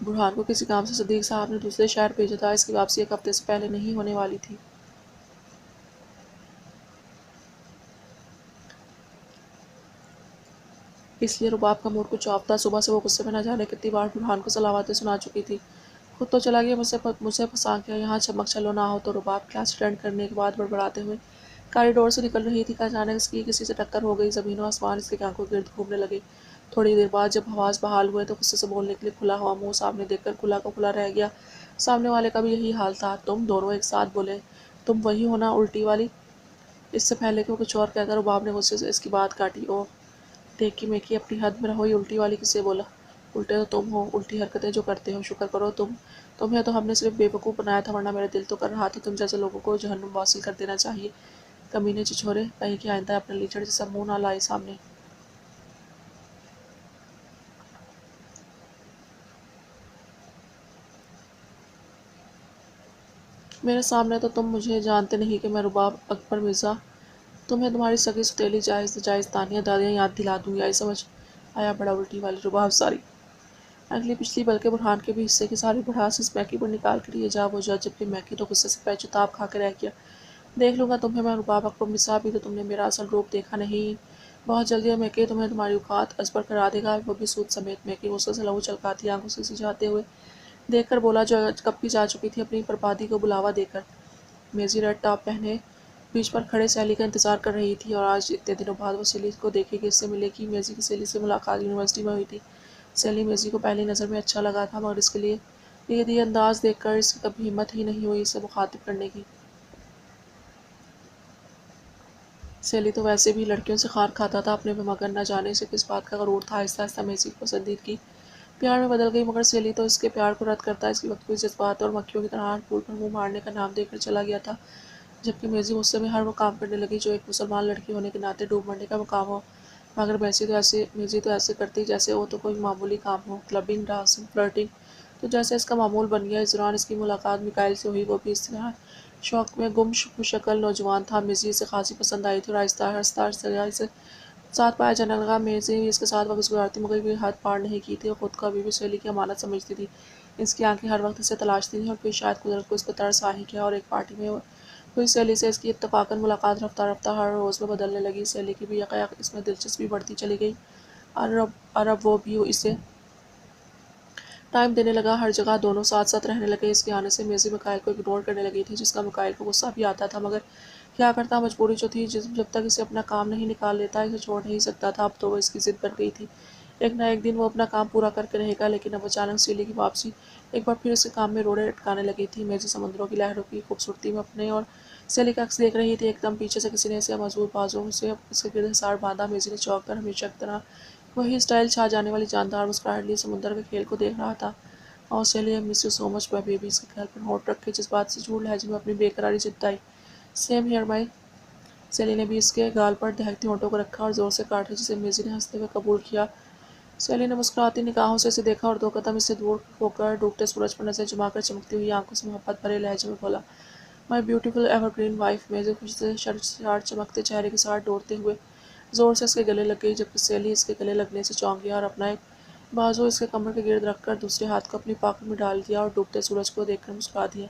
برہان کو کسی کام سے صدیق صاحب نے دوسرے شہر بھیجا تھا، اس کی واپسی ایک ہفتے سے پہلے نہیں ہونے والی تھی۔ اس لیے رباب کا موڈ کچھ آف تھا۔ صبح سے وہ غصے میں نہ جانے کتنی بار برہان کو سلامتیں سنا چکی تھی۔ خود تو چلا گیا، مجھے پھنسا گیا، یہاں چمک چلو نہ ہو تو۔ رباب کلاس اٹینڈ کرنے کے بعد بڑبڑاتے ہوئے کاریڈور سے نکل رہی تھی کہ اچانک اس کی کسی سے ٹکر ہو گئی۔ زمین و آسمان اس کی آنکھوں کے گرد گھومنے لگے۔ تھوڑی دیر بعد جب حواس بحال ہوئے تو غصے سے بولنے کے لیے کھلا ہوا منہ سامنے دیکھ کر کھلا کا کھلا رہ گیا۔ سامنے والے کا بھی یہی حال تھا۔ تم دونوں ایک ساتھ بولے، تم وہی ہو نا الٹی والی؟ اس سے پہلے کہ وہ کچھ اور کہتا رباب نے غصے سے اس کی بات کاٹی۔ اوہ ٹیکی میکی، اپنی حد میں رہو، یہ الٹی والی کسے بولا؟ الٹے تو تم ہو، الٹی حرکتیں جو کرتے ہو، شکر کرو تمہیں تو ہم نے صرف بے وقوف بنایا تھا، ورنہ میرا دل تو کر رہا تھا تم جیسے لوگوں کو جہنم واصل کر دینا چاہیے۔ کمینے چچھورے کہیں کہ آئندہ اپنا لیچڑ جیسا منہ نہ لائے سامنے۔ میرے سامنے تو تم مجھے جانتے نہیں کہ میں رباب اکبر مرزا، تمہیں تمہاری سگی ستیلی جائز ناجائز تانیاں دادیاں یاد دلا دوں گی، آئی سمجھ؟ آیا بڑا الٹی والی رباب ساری اگلی پچھلی بلکہ برہان کے بھی حصے کی ساری بڑھاس اس میکی پر نکال کر یہ جا وہ جا، جبکہ میکی تو غصے سے پیچ و تاب کھا کے رہ گیا۔ دیکھ لوں گا تمہیں میں، رباب اکبر مرزا، ابھی تو تم نے میرا اصل روپ دیکھا نہیں، بہت جلدی اور میکی تمہیں تمہاری اوقات ازبر کرا دے گا، وہ بھی سود سمیت۔ میکی غصے سے لہو چھلکاتی آنکھوں سے سجھاتے ہوئے دیکھ کر بولا، جو کب کی جا چکی تھی اپنی بربادی کو بلاوا دے کر۔ میزی ریڈ ٹاپ پہنے بیچ پر کھڑے سیلی کا انتظار کر رہی تھی، اور آج اتنے دنوں بعد وہ سیلی کو دیکھے گی، اس سے ملے گی۔ میزی کی سیلی سے ملاقات یونیورسٹی میں ہوئی تھی۔ سیلی میزی کو پہلی نظر میں اچھا لگا تھا، مگر اس کے لیے یہ انداز دیکھ کر اس کی کبھی ہمت ہی نہیں ہوئی اسے مخاطب کرنے کی۔ سیلی تو ویسے بھی لڑکیوں سے خار کھاتا تھا اپنے میں، مگر نہ جانے اسے کس بات کا غرور تھا۔ آہستہ آہستہ میزی کی پسندیدگی پیار میں بدل گئی، مگر سیلی تو اس کے پیار کو رد کرتا اس کی مخفی جذبات اور مکھیوں کی طرح ہر پھول پر منہ مارنے کا نام دے کر چلا گیا تھا، جبکہ میزی غصے میں ہر وہ کام کرنے لگی جو ایک مسلمان لڑکی ہونے کے ناطے ڈوب مرنے کا مقام ہو، مگر میزی تو ایسے کرتی جیسے وہ تو کوئی معمولی کام ہو، کلبنگ، ڈانسنگ، فلرٹنگ تو جیسے اس کا معمول بن گیا۔ اس دوران اس کی ملاقات میکائل سے ہوئی، وہ بھی اس طرح شوق میں گم شکل نوجوان تھا۔ میزی اسے خاصی پسند آئی تھی اور آہستہ آہستہ اسے ساتھ پایا جانے لگا۔ میزی بھی اس کے ساتھ وقت گزارتی، مگر بھی حد پار نہیں کی تھی، اور خود کو ابھی بھی سیلی کی امانت سمجھتی تھی۔ اس کی آنکھیں ہر وقت اسے تلاشتی تھیں، اور پھر شاید قدرت کو اس پر ترس آ ہی گیا، اور ایک پارٹی میں ہوئی سیلی سے اس کی اتفاقاً ملاقات رفتہ رفتہ ہر روز میں بدلنے لگی۔ سیلی کی بھی یکایک اس میں دلچسپی بڑھتی چلی گئی، اور اب وہ بھی اسے ٹائم دینے لگا، ہر جگہ دونوں ساتھ ساتھ رہنے لگے۔ اس کے آنے سے میزی میکائل کو اگنور کرنے لگی تھی، جس کا میکائل کو غصہ بھی آتا تھا، مگر کیا کرتا، مجبوری جو تھی، جب تک اسے اپنا کام نہیں نکال لیتا اسے چھوڑ نہیں سکتا تھا۔ اب تو وہ اس کی ضد بن گئی تھی، ایک نہ ایک دن وہ اپنا کام پورا کر کے رہے گا۔ لیکن اب اچانک سیلی کی واپسی ایک بار پھر اس کے کام میں روڑے اٹکانے لگی تھی۔ میزی سمندروں کی لہروں کی خوبصورتی میں اپنے اور سیلی کا عکس دیکھ رہی تھی۔ ایک دم پیچھے سے کسی نے اسے مضبوط بازوؤں سے اس کے گرد حصار باندھا۔ میزی نے چونک کر ہمیشہ کی طرح وہی اسٹائل چھا جانے والی جاندار مسکراہٹ لی، سمندر کے کھیل کو دیکھ رہا تھا۔ اور سیلی، آئی miss you so much my baby, اس کے خیال پر ہونٹ رکھے جذبات سے جھوٹ لہجے میں اپنی بے قراری جتائی۔ سیم ہیئر مائی۔ سیلی نے بھی اس کے گال پر دہکتی ہونٹوں کو رکھا اور زور سے کاٹا، جسے میزی نے ہنستے ہوئے قبول کیا۔ سیلی نے مسکراتی نگاہوں سے اسے دیکھا اور دو قدم اس سے دور ہو کر ڈوبتے سورج پر نظر جما کر چمکتی ہوئی آنکھوں سے محبت بھرے لہجے میں بولا، مائی بیوٹیفل ایور گرین وائف۔ میزی خوشی سے شرٹ چمکتے چہرے کے ساتھ ڈوڑتے ہوئے زور سے اس کے گلے لگ گئی، جبکہ سیلی اس کے گلے لگنے سے چونک گیا اور اپنا ایک بازو اس کے کمر کے گرد رکھ کر دوسرے ہاتھ کو اپنی پاکٹ میں ڈال دیا اور ڈوبتے سورج کو دیکھ کر مسکرا دیا۔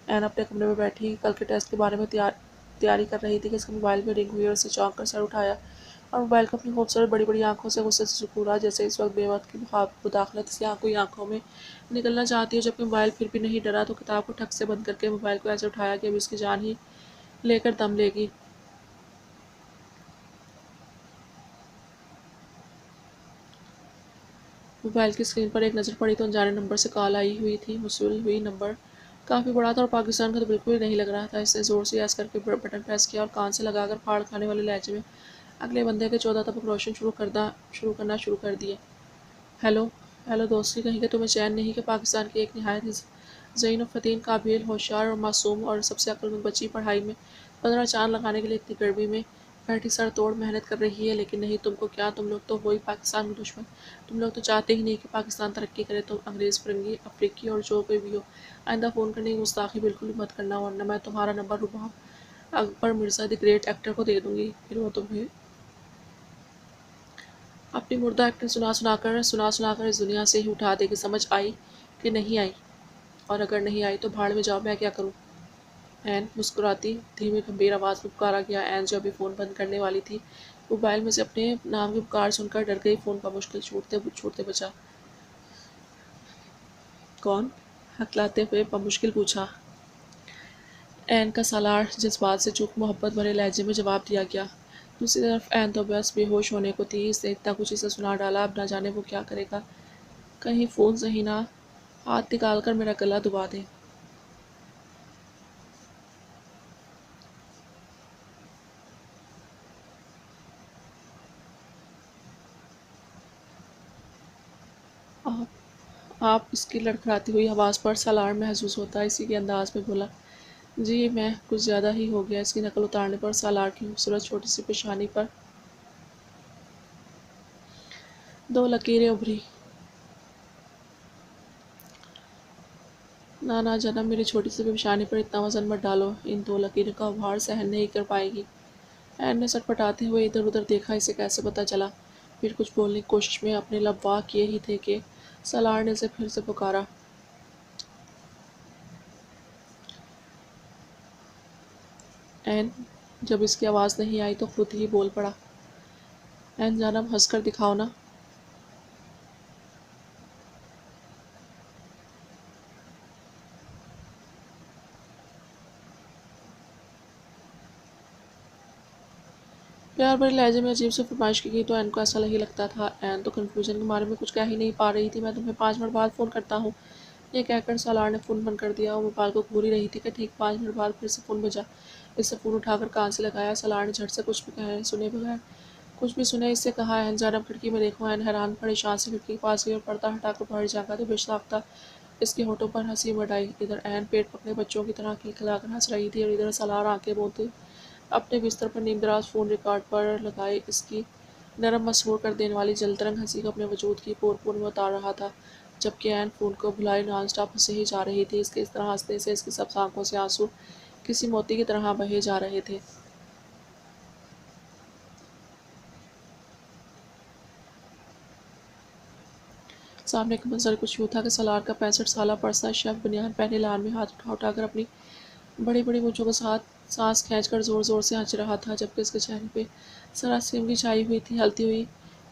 این اپنے کمرے میں بیٹھی کل کے ٹیسٹ کے بارے میں تیاری کر رہی تھی کہ اس کے موبائل میں رنگ ہوئی، اور اسے چونک کر سر اٹھایا اور موبائل کو اپنی خوبصورت بڑی بڑی آنکھوں سے غصے سے سکوڑا، جیسے اس وقت بے وقت کی مداخلت اس کی کوئی آنکھوں میں نکلنا چاہتی ہے۔ جبکہ موبائل پھر بھی نہیں ڈرا تو کتاب کو ٹھک سے بند کر کے موبائل کو ایسے اٹھایا کہ اب اس کی جان ہی لے کر دم لے گی۔ موبائل کی اسکرین پر ایک نظر پڑی تو انجانے نمبر سے کال آئی ہوئی تھی۔ موصول ہوئی نمبر کافی بڑا تھا اور پاکستان کا تو بالکل ہی نہیں لگ رہا تھا۔ اس نے زور سے یس کر کے بٹن پریس کیا اور کان سے لگا کر پھاڑ کھانے والے لہجے میں اگلے بندے کے 14 طبق روشن کرنا شروع کر دیے۔ ہیلو دوستی، کہیں کہ تمہیں چین نہیں کہ پاکستان کی ایک نہایت ذہین و فطین، قابل، ہوشیار اور معصوم اور سب سے عقل مند بچی پڑھائی میں 15 چاند لگانے کے لیے اتنی گرمی میں بیٹھی سر توڑ محنت کر رہی ہے، لیکن نہیں تم کو کیا، تم لوگ تو ہو ہی پاکستان کے دشمن، تم لوگ تو چاہتے ہی نہیں کہ پاکستان ترقی کرے۔ تم انگریز، فرنگی، افریقی اور جو کوئی بھی ہو، آئندہ فون کرنے کی گستاخی بالکل بھی مت کرنا، ورنہ میں تمہارا number Rabab Akbar Mirza the great actor کو دے دوں گی، پھر وہ تمہیں اپنی مردہ ایکٹنگ سنا سنا کر اس دنیا سے ہی اٹھا دے گی۔ سمجھ آئی؟ کہ نہیں آئی، اور اگر نہیں آئی تو بھاڑ میں جاؤ، میں کیا کروں؟ این مسکراتی دھیمی گمبھیر آواز میں پکارا گیا۔ این جو ابھی فون بند کرنے والی تھی، موبائل میں سے اپنے نام کی پکار سن کر ڈر گئی، فون بمشکل چھوٹتے چھوٹتے بچا۔ کون؟ ہکلاتے ہوئے بمشکل پوچھا۔ این کا سالار جذبات سے چوک محبت بھرے لہجے میں جواب دیا گیا۔ دوسری طرف این تو بس بے ہوش ہونے کو تھی، اس نے اتنا کچھ اسے سنا ڈالا، اب نہ جانے وہ کیا کرے گا۔ کہیں فون صحیح نہ ہاتھ نکال کر میرا گلا دبا دے۔ آپ اس کی لڑکھڑاتی ہوئی آواز پر سالار محسوس ہوتا اسی کے انداز میں بولا۔ جی میں کچھ زیادہ ہی ہو گیا۔ اس کی نقل اتارنے پر سالار کی خوبصورت چھوٹی سی پیشانی پر 2 لکیریں ابھری۔ نانا جنم میری چھوٹی سی پیشانی پر اتنا وزن مت ڈالو، ان 2 لکیروں کا ابھار سہن نہیں کر پائے گی۔ این نے سٹ پٹاتے ہوئے ادھر ادھر دیکھا، اسے کیسے پتہ چلا؟ پھر کچھ بولنے کی کوشش میں اپنے لب واہ کیے ہی تھے کہ سالار نے اسے پھر سے پکارا۔ این جب اس کی آواز نہیں آئی تو خود ہی بول پڑا۔ این جانب ہنس کر دکھاؤ نا۔ پیار بھرے لہجے میں عجیب سی فرمائش کی گئی تو این کو ایسا نہیں لگتا تھا۔ این تو کنفیوژن کے مارے میں کچھ کہہ ہی نہیں پا رہی تھی۔ میں تمہیں 5 منٹ بعد فون کرتا ہوں، یہ کہہ کر سالار نے فون بند کر دیا۔ وہ موبائل کو گھور ہی رہی تھی کہ ٹھیک 5 منٹ بعد پھر سے فون بجا۔ اس سے فون اٹھا کر کان سے لگایا۔ سالار نے جھٹ سے کچھ بھی سنے بغیر کچھ بھی سنے اس سے کہا، این جانب کھڑکی میں دیکھو۔ این حیران پریشان سے کھڑکی کے پاس گئی اور پردہ ہٹا کر باہر جھانکا تو بے ساختہ اس کے ہونٹوں پر ہنسی مڑ آئی۔ ادھر این پیٹ پکڑے بچوں کی طرح کھلکھلا کر ہنس رہی تھی اور ادھر سالار آنکھیں موندے اپنے بستر پر نیم دراز فون ریکارڈ پر لگائے اس کی نرم مسحور کر دینے والی جل ترنگ ہنسی کو اپنے وجود کی پور پور میں اتار رہا تھا، جبکہ این فون کو بھلائے نان اسٹاپ ہنسے ہی جا رہی تھی۔ اس کے اس طرح ہنسنے سے اس کی سبز آنکھوں سے آنسو کسی موتی کی طرح بہے جا رہے تھے۔ سامنے کا منظر کچھ یوں تھا کہ سالار کا 65 سالہ پرسا شیف بنیان پہنے لان میں ہاتھ اٹھا کر اپنی بڑی بڑی مونچھوں کے ساتھ سانس کھینچ کر زور زور سے ہنس رہا تھا، جبکہ اس کے چہرے پہ سراسیمگی چھائی ہوئی تھی، ہلتی ہوئی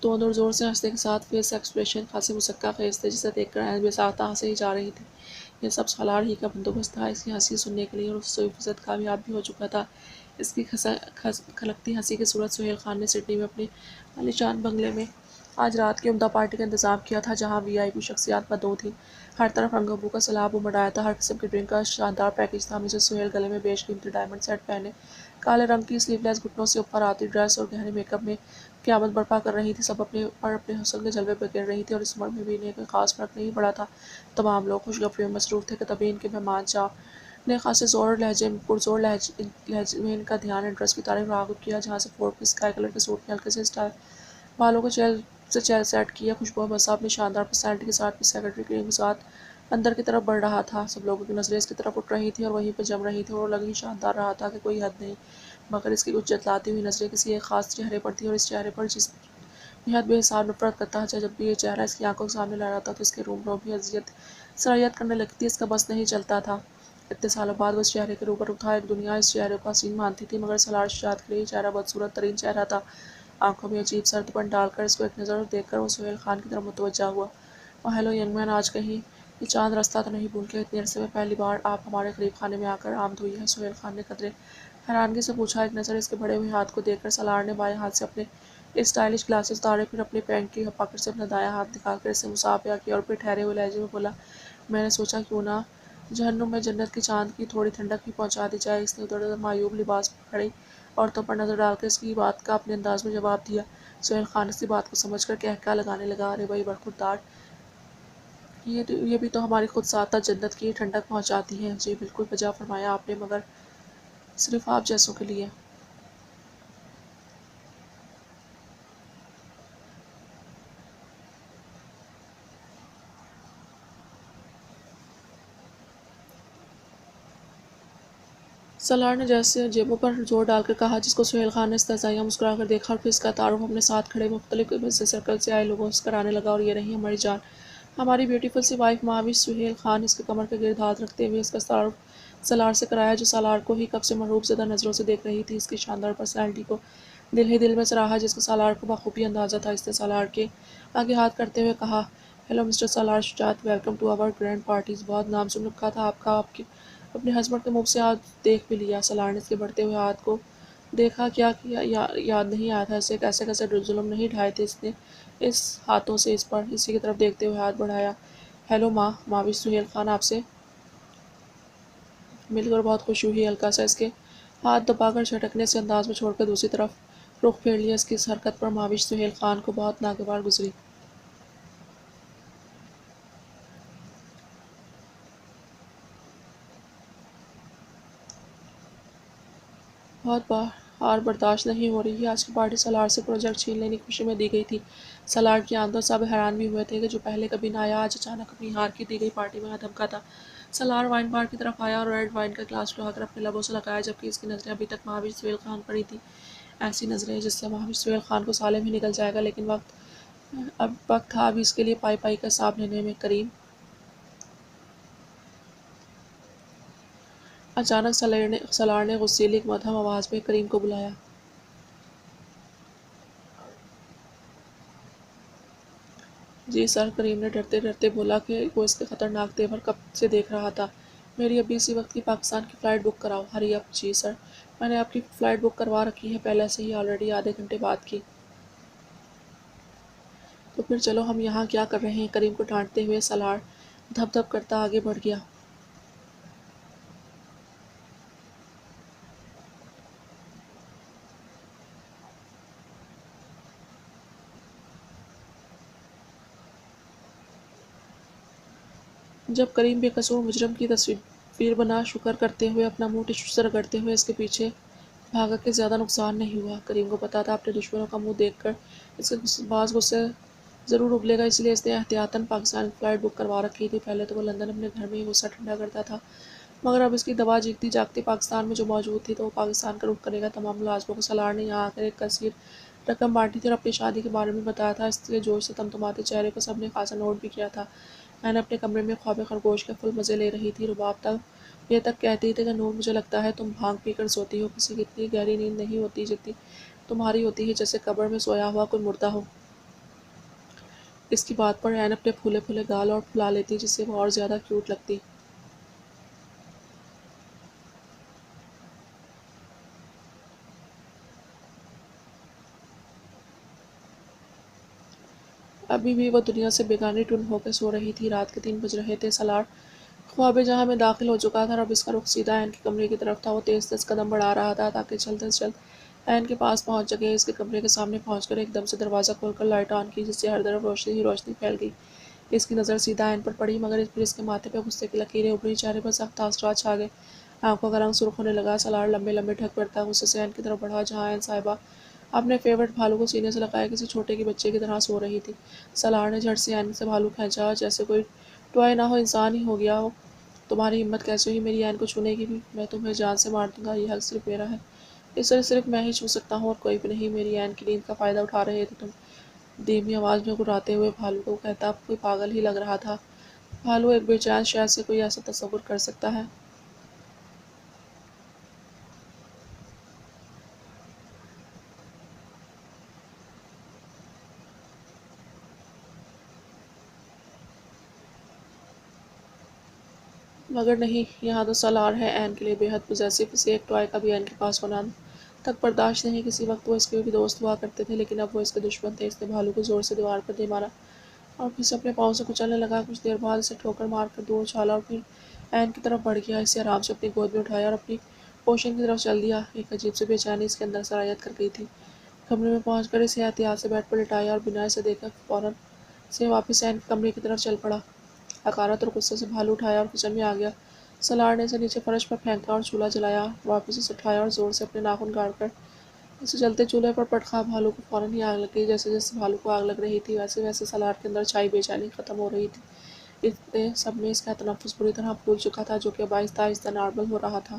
توند اور زور سے ہنسنے کے ساتھ فیس ایکسپریشن خاصے مسکہ خیز تھے، جسے دیکھ کر این بے ساختہ ہنسے ہی جا رہی تھی۔ یہ سب سالار ہی کا بندوبست تھا۔ اس کی ہنسی سننے کے لیے اور 100% کامیاب بھی ہو چکا تھا۔ اس کی کھلکتی ہنسی کی صورت سہیل خان نے سڈنی میں اپنے عالی شان بنگلے میں آج رات کی عمدہ پارٹی کا انتظام کیا تھا، جہاں وی آئی پی شخصیات مدعو تھیں۔ ہر طرف رنگوں بو کا سیلاب امڑ آیا تھا، ہر قسم کی ڈرنک کا شاندار پیکیج تھا۔ مسز سہیل گلے میں بیش قیمتی ڈائمنڈ سیٹ پہنے، کالے رنگ کی سلیو لیس گھٹنوں سے اوپر آتی ڈریس اور گہنے میک اپ میں قیامت برپا کر رہی تھی۔ سب اپنے حسن کے جلوے بکھیر رہی تھی اور اس عمر میں بھی انہیں کوئی خاص فرق نہیں پڑا تھا۔ تمام لوگ خوشگواری میں مصروف تھے کہ تبھی ان کے مہمان نے خاصے پرزور لہجے میں ان کا دھیان ایڈریس کی طرف راغب کیا، جہاں سے فورب کے اسکائی کلر کے سوٹ میں ہلکے سے اسٹائل بالوں کو چیل سے چیل سیٹ کیا۔ خوشبو مسا اپنی شاندار پرسنالٹی کے ساتھ مس سیکرٹری کریم کے ساتھ اندر کی طرف بڑھ رہا تھا۔ سب لوگوں کی نظریں اس کی طرف اٹھ رہی تھیں اور وہیں پہ جم رہی تھیں اور وہ لگ ہی شاندار رہا تھا کہ کوئی حد نہیں، مگر اس کی کچھ جتلاتی ہوئی نظریں کسی ایک خاص چہرے پر تھیں اور اس چہرے پر جس نہایت بے حساب نفرت کرتا تھا، جب بھی یہ چہرہ اس کی آنکھوں کے سامنے لایا جاتا تو اس کے روم بھی سرایت کرنے لگتی، اس کا بس نہیں چلتا تھا۔ اتنے سالوں بعد وہ اس چہرے کے روبرو تھا۔ ایک دنیا اس چہرے کو حسین مانتی تھی، مگر سالار شجاعت کے لیے یہ چہرہ بدصورت ترین چہرہ تھا۔ آنکھوں میں عجیب سرد پن ڈال کر اس کو ایک نظر دیکھ کر وہ سہیل خان کی طرف متوجہ ہوا۔ "اوہ ہیلو ینگ مین، آج کہیں یہ چاند راستہ تو نہیں بھول گئے؟ اتنے عرصے میں پہلی بار آپ ہمارے غریب خانے میں آ کر آمد ہوئی ہے"۔ سہیل خان نے قدرے حیرانگی سے پوچھا۔ ایک نظر اس کے بڑھے ہوئے ہاتھ کو دیکھ کر سالار نے بائیں ہاتھ سے اپنے اسٹائلش گلاسز اتارے، پھر اپنی پینٹ کی پاکٹ سے اپنا دایاں ہاتھ نکال کر اسے مصافحہ کیا اور پھر ٹھہرے ہوئے لہجے میں بولا، "میں نے سوچا کیوں نہ جہنم میں جنت کی چاند کی تھوڑی ٹھنڈک بھی پہنچا دی جائے"۔ اس نے ادھر ادھر معیوب لباس میں کھڑی عورتوں پر نظر ڈال کر اس کی بات کا اپنے انداز میں جواب دیا۔ سہیل خان اس کی بات کو سمجھ کر قہقہہ لگانے لگا، "ارے بھئی برخوردار، یہ بھی تو ہماری خود ساتھ جنت کی ٹھنڈک پہنچاتی ہیں"۔ "جی بالکل بجا فرمایا آپ نے، مگر صرف آپ جیسوں کے لیے"۔ سالار نے جیسے جیبوں پر زور ڈال کر کہا، جس کو سہیل خان نے استہزائیہ مسکرا کر دیکھا اور پھر اس کا تعارف اپنے ساتھ کھڑے مختلف مزے سرکل سے آئے لوگوں سے کرانے لگا، "اور یہ رہی ہماری جان، ہماری بیوٹیفل سی وائف ماوش سہیل خان اس کے کمر کے گرد ہاتھ رکھتے ہوئے اس کا سالار سے کرایا، جو سالار کو ہی کب سے محروب زدہ نظروں سے دیکھ رہی تھی۔ اس کی شاندار پرسنالٹی کو دل ہی دل میں سراہا، جس کا سالار کو بخوبی اندازہ تھا۔ اس نے سالار کے آگے ہاتھ کرتے ہوئے کہا، hello mister Salar Shujaat, welcome to our grand parties. بہت نام سن رکھا تھا آپ کا، آپ کے اپنے ہسبینڈ کے منہ سے آج دیکھ بھی لیا۔ سالار نے اس کے بڑھتے ہوئے ہاتھ کو دیکھا، کیا یاد نہیں آیا تھا اسے، کیسے کیسے ظلم نہیں ڈھائے تھے اس نے اس ہاتھوں سے اس پر۔ اسی کی طرف دیکھتے ہوئے ہاتھ بڑھایا۔ ہیلو ماں، ماوش سہیل خان آپ سے مل کر بہت خوشی ہوئی۔ ہلکا سا اس کے ہاتھ دبا کر جھٹکنے سے انداز میں چھوڑ کر دوسری طرف رخ پھیر لیا۔ اس کی اس حرکت پر ماوش سہیل خان کو بہت ناگوار گزری۔ بہت بار برداشت نہیں ہو رہی ہے۔ آج کی پارٹی سالار سے پروجیکٹ چھین لینے کی خوشی میں دی گئی تھی۔ سالار کی آمد سب حیران بھی ہوئے تھے کہ جو پہلے کبھی نہ آیا، آج اچانک اپنی ہار کی دی گئی پارٹی میں دھمکا تھا۔ سالار وائن بار کی طرف آیا اور ریڈ وائن کا گلاس اٹھا کر اپنے لبوں سے لگایا، جبکہ اس کی نظریں ابھی تک ماوش سہیل خان پر ہی تھیں۔ ایسی نظریں جس سے ماوش سہیل خان کو سالم ہی نکل جائے گا، لیکن اب وقت تھا ابھی اس کے لیے پائی پائی کا حساب لینے میں۔ کریم! اچانک سالار نے غصیلی مدھم آواز میں کریم کو بلایا۔ جی سر، کریم نے ڈرتے ڈرتے بولا کہ وہ اس کے خطرناک تیور کب سے دیکھ رہا تھا۔ میری ابھی اسی وقت کی پاکستان کی فلائٹ بک کراؤ، ہری اپ۔ جی سر، میں نے آپ کی فلائٹ بک کروا رکھی ہے پہلے سے ہی، آلریڈی آدھے گھنٹے بعد کی۔ تو پھر چلو، ہم یہاں کیا کر رہے ہیں؟ کریم کو ڈانٹتے ہوئے سالار دھپ دھپ کرتا آگے بڑھ گیا۔ جب کریم بے قصور مجرم کی تصویر بنا شکر کرتے ہوئے اپنا منہ ٹشو سے رگڑتے ہوئے اس کے پیچھے بھاگا کہ زیادہ نقصان نہیں ہوا۔ کریم کو پتا تھا اپنے دشمنوں کا منہ دیکھ کر اس کے بعض غصے ضرور ابلے گا، اس لیے اس نے احتیاطاً پاکستان کی فلائٹ بک کروا رکھی تھی۔ پہلے تو وہ لندن اپنے گھر میں ہی غصہ ٹھنڈا کرتا تھا، مگر اب اس کی دوا جیتتی جاگتی پاکستان میں جو موجود تھی، تو وہ پاکستان کا رخ کرے گا۔ تمام ملازموں کو سالار نے یہاں آ کر ایک کثیر رقم بانٹی تھی اور اپنی شادی کے بارے میں بتایا تھا۔ اس کے جوش سے تمتماتے چہرے کو سب نے خاصا نوٹ بھی کیا تھا۔ میں نے اپنے کمرے میں خواب خرگوش کے فل مزے لے رہی تھی۔ رباب یہ تک کہتی تھی کہ نور، مجھے لگتا ہے تم بھانگ پی کر سوتی ہو، کسی کی اتنی گہری نیند نہیں ہوتی جتنی تمہاری ہوتی ہے، جیسے قبر میں سویا ہوا کوئی مردہ ہو۔ اس کی بات پر عین اپنے پھولے پھولے گال اور پھلا لیتی، جس سے وہ اور زیادہ کیوٹ لگتی۔ ابھی بھی وہ دنیا سے بیگانی ٹن ہو کے سو رہی تھی۔ رات کے 3 بج رہے تھے۔ سالار خواب جہاں میں داخل ہو چکا تھا اور اب اس کا رخ سیدھا عین کے کمرے کی طرف تھا۔ وہ تیز تیز قدم بڑھا رہا تھا تاکہ جلد از جلد عین کے پاس پہنچ سکے۔ اس کے کمرے کے سامنے پہنچ کر ایک دم سے دروازہ کھول کر لائٹ آن کی، جس سے ہر طرف روشنی ہی روشنی پھیل گئی۔ اس کی نظر سیدھا عین پر پڑی، مگر پھر اس کے ماتھے پہ غصے کی لکیریں ابھری، چہرے پر سخت تاثرات چھا گئے، آنکھوں کا رنگ سرخ ہونے لگا۔ سالار لمبے لمبے ڈھک پڑتا غصے سے عین کی طرف بڑھا، جہاں عین صاحبہ اپنے فیورٹ بھالو کو سینے سے لگائے کسی چھوٹے کی بچے کی طرح سو رہی تھی۔ سالار نے جھٹ سے عین سے بھالو کھینچا، جیسے کوئی ٹوائے نہ ہو، انسان ہی ہو گیا ہو۔ تمہاری ہمت کیسے ہوئی میری عین کو چھونے کی؟ بھی میں تمہیں جان سے مار دوں گا، یہ حق صرف میرا ہے، اسے صرف میں ہی چھو سکتا ہوں اور کوئی بھی نہیں۔ میری عین کی نیند کا فائدہ اٹھا رہے تھے تم؟ دھیمی آواز میں گراتے ہوئے بھالو کو کہتا کوئی پاگل ہی لگ رہا تھا۔ بھالو ایک بے چین شہد سے کوئی ایسا تصور کر سکتا ہے؟ مگر نہیں، یہاں تو سالار ہے، عین کے لیے بے حد پوزیسو، اسے ایک ٹوائے کا بھی عین کے پاس ہونا تک برداشت نہیں۔ کسی وقت وہ اس کے بھی دوست ہوا کرتے تھے، لیکن اب وہ اس کے دشمن تھے۔ اس نے بھالو کو زور سے دیوار پر دے مارا اور پھر سے اپنے پاؤں سے کچلنے لگا۔ کچھ دیر بعد اسے ٹھوکر مار کر دور اچھالا اور پھر عین کی طرف بڑھ گیا، اسے آرام سے اپنی گود میں اٹھایا اور اپنی پوشن کی طرف چل دیا۔ ایک عجیب سی بے چینی اس کے اندر سرایت کر گئی تھی۔ کمرے میں پہنچ کر اسے احتیاط سے بیڈ پر لٹایا اور بنا اسے دیکھے فوراً سے واپس عین کے کمرے کی طرف چل پڑا۔ حقارت اور غصے سے بھالو اٹھایا اور کچن میں آ گیا۔ سالار نے اسے نیچے فرش پر پھینکا اور چولہا جلایا، واپس اسے اٹھایا اور زور سے اپنے ناخن گاڑ کر اسے جلتے چولہے پر پٹخا۔ بھالو کو فوراً ہی آگ لگ گئی۔ جیسے جیسے بھالو کو آگ لگ رہی تھی، ویسے ویسے سالار کے اندر چھائی بے چینی ختم ہو رہی تھی۔ اتنے سب میں اس کا تنفس بری طرح پھول چکا تھا، جو کہ اب آہستہ آہستہ نارمل ہو رہا تھا۔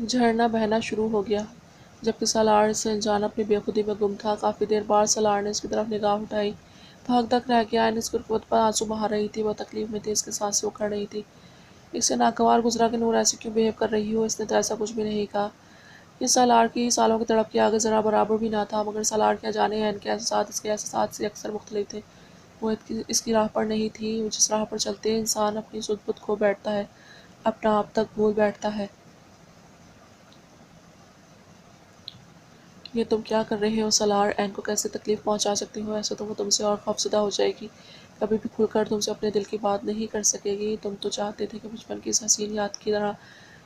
جھرنا بہنا شروع ہو گیا جبکہ سالار سے انجان اپنی بے خودی میں گم تھا۔ کافی دیر بعد سالار نے اس کی طرف نگاہ اٹھائی۔ بھاگ تک رہ گیا، اس کی رکبت پر آنسو بہا رہی تھی، وہ تکلیف میں تھی، اس کی سانسیں اکھڑ رہی تھی۔ اس سے ناگوار گزرا کہ نور ایسے کیوں بہیو کر رہی ہو؟ اس نے تو ایسا کچھ بھی نہیں کہا۔ یہ سالار کی سالوں کی تڑپ کے آگے ذرا برابر بھی نہ تھا، مگر سالار کیا جانے ان کے احساسات اس کے احساسات سے اکثر مختلف تھے۔ وہ اس کی راہ پر نہیں تھی جس راہ پر چلتے انسان اپنی سدھ بدھ کھو بیٹھتا ہے، اپنا آپ تک بھول بیٹھتا ہے۔ یہ تم کیا کر رہے ہو سالار؟ این کو کیسے تکلیف پہنچا سکتی ہو؟ ایسے تو وہ تم سے اور خوفزدہ ہو جائے گی، کبھی بھی کھل کر تم سے اپنے دل کی بات نہیں کر سکے گی۔ تم تو چاہتے تھے کہ بچپن کی اس حسین یاد کی طرح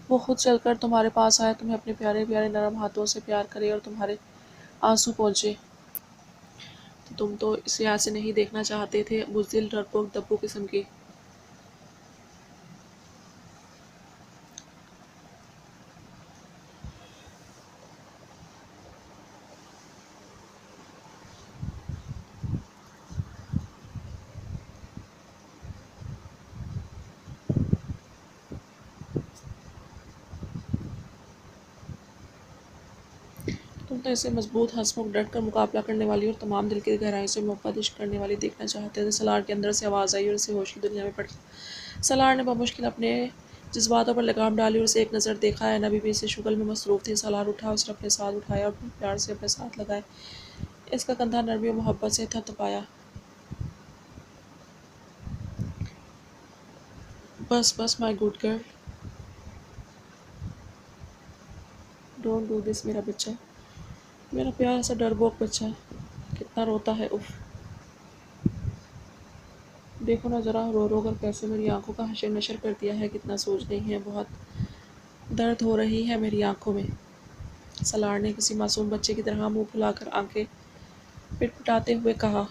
وہ خود چل کر تمہارے پاس آئے، تمہیں اپنے پیارے پیارے نرم ہاتھوں سے پیار کرے اور تمہارے آنسو پہنچے۔ تم تو اسے ایسے نہیں دیکھنا چاہتے تھے، بزدل ڈرپوک دبو قسم کی۔ تم تو اسے مضبوط، ہنسمکھ، ڈٹ کر مقابلہ کرنے والی اور تمام دل کی گہرائی سے محبت عشق کرنے والی دیکھنا چاہتے تھے۔ سالار کے اندر سے آواز آئی اور اسے ہوش کی دنیا میں پڑ گیا۔ سالار نے بمشکل اپنے جذباتوں پر لگام ڈالی اور اسے ایک نظر دیکھا۔ این ابھی بھی اسی شغل میں مصروف تھی۔ سالار اٹھا، اسے اپنے ساتھ اٹھایا اور بہت پیار سے اپنے ساتھ لگائے، اس کا کندھا نرمی و محبت سے تھپتھپایا۔ بس بس my good girl, don't do this میرا بچہ، میرا پیارا سا ڈربوک بچہ، کتنا روتا ہے، اف۔ دیکھو نا ذرا رو رو کر کیسے میری آنکھوں کا حشر نشر کر دیا ہے، کتنا سوج نہیں ہے، بہت درد ہو رہی ہے میری آنکھوں میں۔ سالار نے کسی معصوم بچے کی طرح منہ پھلا کر آنکھیں پٹپٹاتے ہوئے کہا۔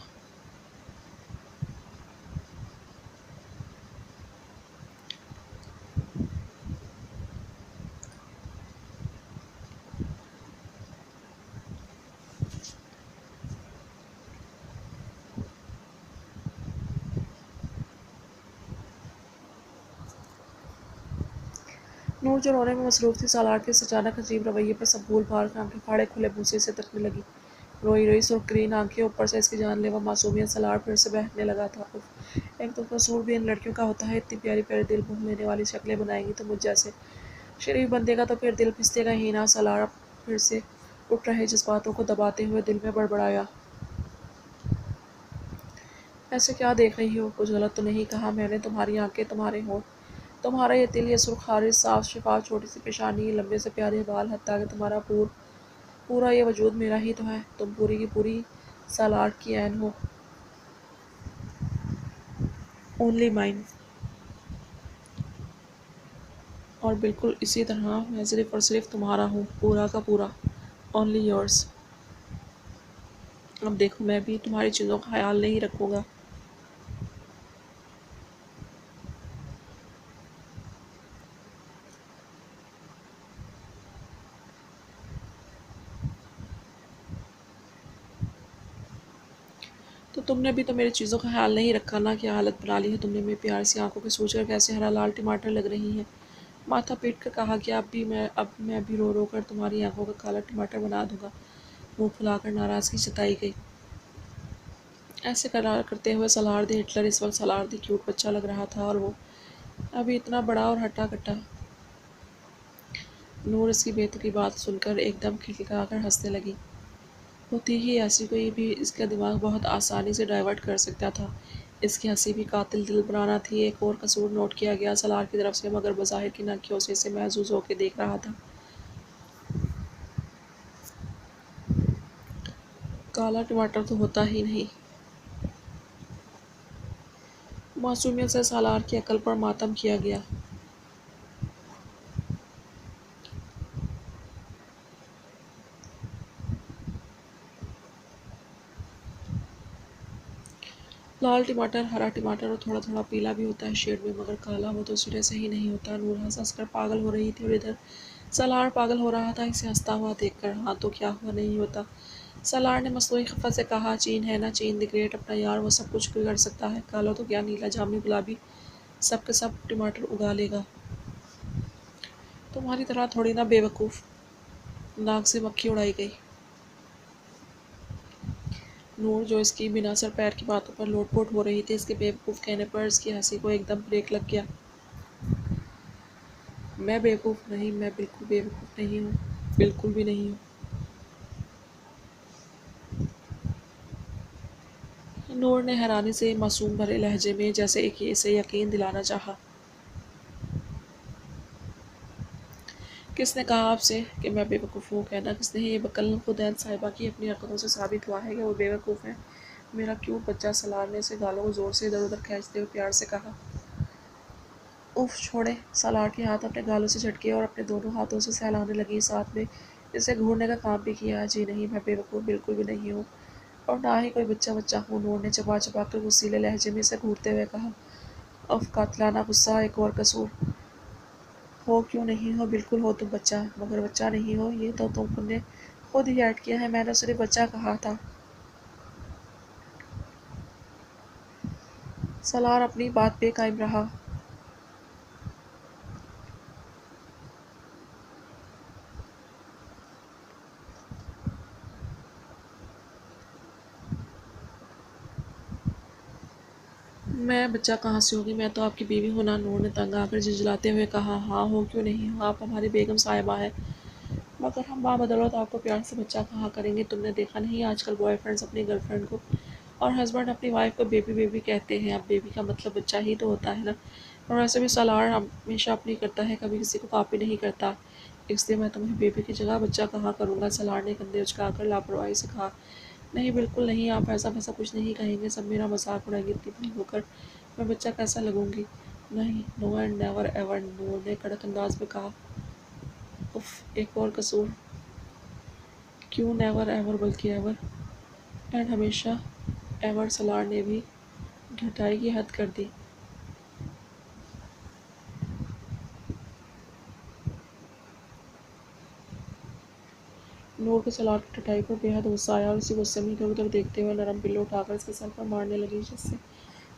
نور جو رونے میں مصروف تھی، سالار کے اس اچانک عجیب رویے پر سب بھول بھال کر آنکھیں پھاڑے کھلے منہ سے اسے تکنے لگی۔ روئی روئی سرخ گرین آنکھیں، اوپر سے اس کی جان لیوا معصومیت۔ سالار پھر سے بہکنے لگا تھا۔ اف، ایک تو قصور بھی ان لڑکیوں کا ہوتا ہے، اتنی پیاری پیاری دل موہ لینے والی شکلیں بنائیں گی تو مجھ جیسے شریف بندے کا تو پھر دل پھستے گا ہی نا۔ سالار اب پھر سے اٹھ رہے جذباتوں کو دباتے ہوئے دل میں بڑبڑایا۔ ایسے کیا دیکھ رہی ہو؟ کچھ غلط تو نہیں کہا میں نے؟ تمہاری آنکھیں، تمہارے ہونٹ، تمہارا یہ دل، یہ سرخ خالص صاف شفاف چھوٹی سی پیشانی، یہ لمبے سے پیارے بال، حتیٰ کہ تمہارا پورا یہ وجود میرا ہی تو ہے۔ تم پوری کی پوری سالار کی این ہو، اونلی مائن۔ اور بالکل اسی طرح میں صرف اور صرف تمہارا ہوں، پورا کا پورا، اونلی یورس۔ اب دیکھو میں بھی تمہاری چیزوں کا خیال نہیں رکھوں گا۔ تو تم نے بھی تو میری چیزوں کا خیال نہیں رکھا نا، کیا حالت بنا لی ہے تم نے میری پیار سی آنکھوں کی، سوچ کر کیسے ہرا لال ٹماٹر لگ رہی ہیں۔ ماتھا پیٹ کر کہا کہ اب میں بھی رو رو کر تمہاری آنکھوں کا کالا ٹماٹر بنا دوں گا۔ منہ پھلا کر ناراضگی جتائی گئی۔ ایسے کرتے ہوئے سالار دی ہٹلر اس وقت سالار دی کیوٹ بچہ لگ رہا تھا، اور وہ ابھی اتنا بڑا اور ہٹا کٹا۔ نور اس کی بے تکی بات سن کر ایک دم کھلکھلا کر ہنسنے لگی۔ ہوتی ہی ایسی کوئی بھی اس کا دماغ بہت آسانی سے ڈائیورٹ کر سکتا تھا۔ اس کی ہنسی بھی قاتل دل بنانا تھی۔ ایک اور قصور نوٹ کیا گیا سالار کی طرف سے، مگر بظاہر کن آنکھوں سے اسے محظوظ ہو کے دیکھ رہا تھا۔ کالا ٹماٹر تو ہوتا ہی نہیں۔ معصومیت سے سالار کی عقل پر ماتم کیا گیا۔ لال ٹماٹر، ہرا ٹماٹر اور تھوڑا تھوڑا پیلا بھی ہوتا ہے شیڈ میں، مگر کالا وہ تو سرے سے ہی نہیں ہوتا۔ نور ہنس ہنس کر پاگل ہو رہی تھی اور ادھر سالار پاگل ہو رہا تھا اسے ہنستا ہوا دیکھ کر۔ ہاں تو کیا ہوا، نہیں ہوتا؟ سالار نے مصنوعی خفت سے کہا۔ چین ہے نا، چین دی گریٹ، اپنا یار، وہ سب کچھ کر سکتا ہے، کالا تو کیا، نیلا، جامنی، گلابی، سب کے سب ٹماٹر اگا لے گا۔ تمہاری طرح تھوڑی نہ بیوقوف، ناک سے مکھی اڑائی گئی۔ نور جو اس کی بنا سر پیر کی باتوں پر لوٹ پوٹ ہو رہی تھی، اس کے بیوقوف کہنے پر اس کی ہنسی کو ایک دم بریک لگ گیا۔ میں بیوقوف نہیں، میں بالکل بیوقوف نہیں ہوں، بالکل بھی نہیں ہوں۔ نور نے حیرانی سے معصوم بھرے لہجے میں جیسے اسے یقین دلانا چاہا۔ کس نے کہا آپ سے کہ میں بے وقوف ہوں؟ کہنا کس نے ہے؟ یہ بکل خدین صاحبہ کی اپنی حرکتوں سے ثابت ہوا ہے کہ وہ بے وقوف ہیں۔ میرا کیوٹ بچہ، سالار نے اسے گالوں کو زور سے ادھر ادھر کھینچتے ہوئے پیار سے کہا۔ اف چھوڑیں۔ سالار کے ہاتھ اپنے گالوں سے جھٹکے اور اپنے دونوں ہاتھوں سے سہلانے لگی، ساتھ میں اسے گھورنے کا کام بھی کیا۔ جی نہیں، میں بے وقوف بالکل بھی نہیں ہوں، اور نہ ہی کوئی بچہ ہوں، نور نے چبا چبا کر غصیلے لہجے میں اسے گھورتے ہوئے کہا۔ اف قاتلانہ غصہ، ایک اور قصور ہو کیوں نہیں ہو، بالکل ہو تم بچہ، مگر بچہ نہیں ہو، یہ تو تم نے خود ہی ایڈ کیا ہے، میں نے صرف بچہ کہا تھا۔ سالار اپنی بات پہ قائم رہا۔ میں بچہ کہاں سے ہوگی، میں تو آپ کی بیوی ہوں نا، نور نے تنگ آ کر جھنجھلاتے ہوئے کہا۔ ہاں، ہو کیوں نہیں ہو، آپ ہماری بیگم صاحبہ ہیں، مگر ہم بابدولت آپ کو پیار سے بچہ کہا کریں گے۔ تم نے دیکھا نہیں آج کل بوائے فرینڈز اپنی گرل فرینڈ کو اور ہسبینڈ اپنی وائف کو بیبی بیبی کہتے ہیں۔ اب بیبی کا مطلب بچہ ہی تو ہوتا ہے نا، اور ویسے بھی سالار ہمیشہ اپنی کرتا ہے، کبھی کسی کو کاپی نہیں کرتا، اس لیے میں تمہیں بیبی کی جگہ بچہ کہا کروں گا۔ سالار نے کندھے اچکا کر لاپرواہی سے کہا۔ نہیں، بالکل نہیں، آپ ایسا ویسا کچھ نہیں کہیں گے، سب میرا مذاق اڑائیں گے، اتنی بڑی ہو کر میں بچہ کیسا لگوں گی؟ نہیں، نو اینڈ نیور ایور، نور نے کڑک انداز میں کہا۔ اف، ایک اور قصور؟ کیوں نیور ایور بلکہ ایور اینڈ ہمیشہ ایور؟ سالار نے بھی ڈھٹائی کی حد کر دی۔ نور کو سالار کی ڈھٹائی پر بے حد غصہ آیا اور اسی غصے میں ادھر ادھر دیکھتے ہوئے نرم پلو اٹھا کر اس کے سر پر مارنے لگی، جس سے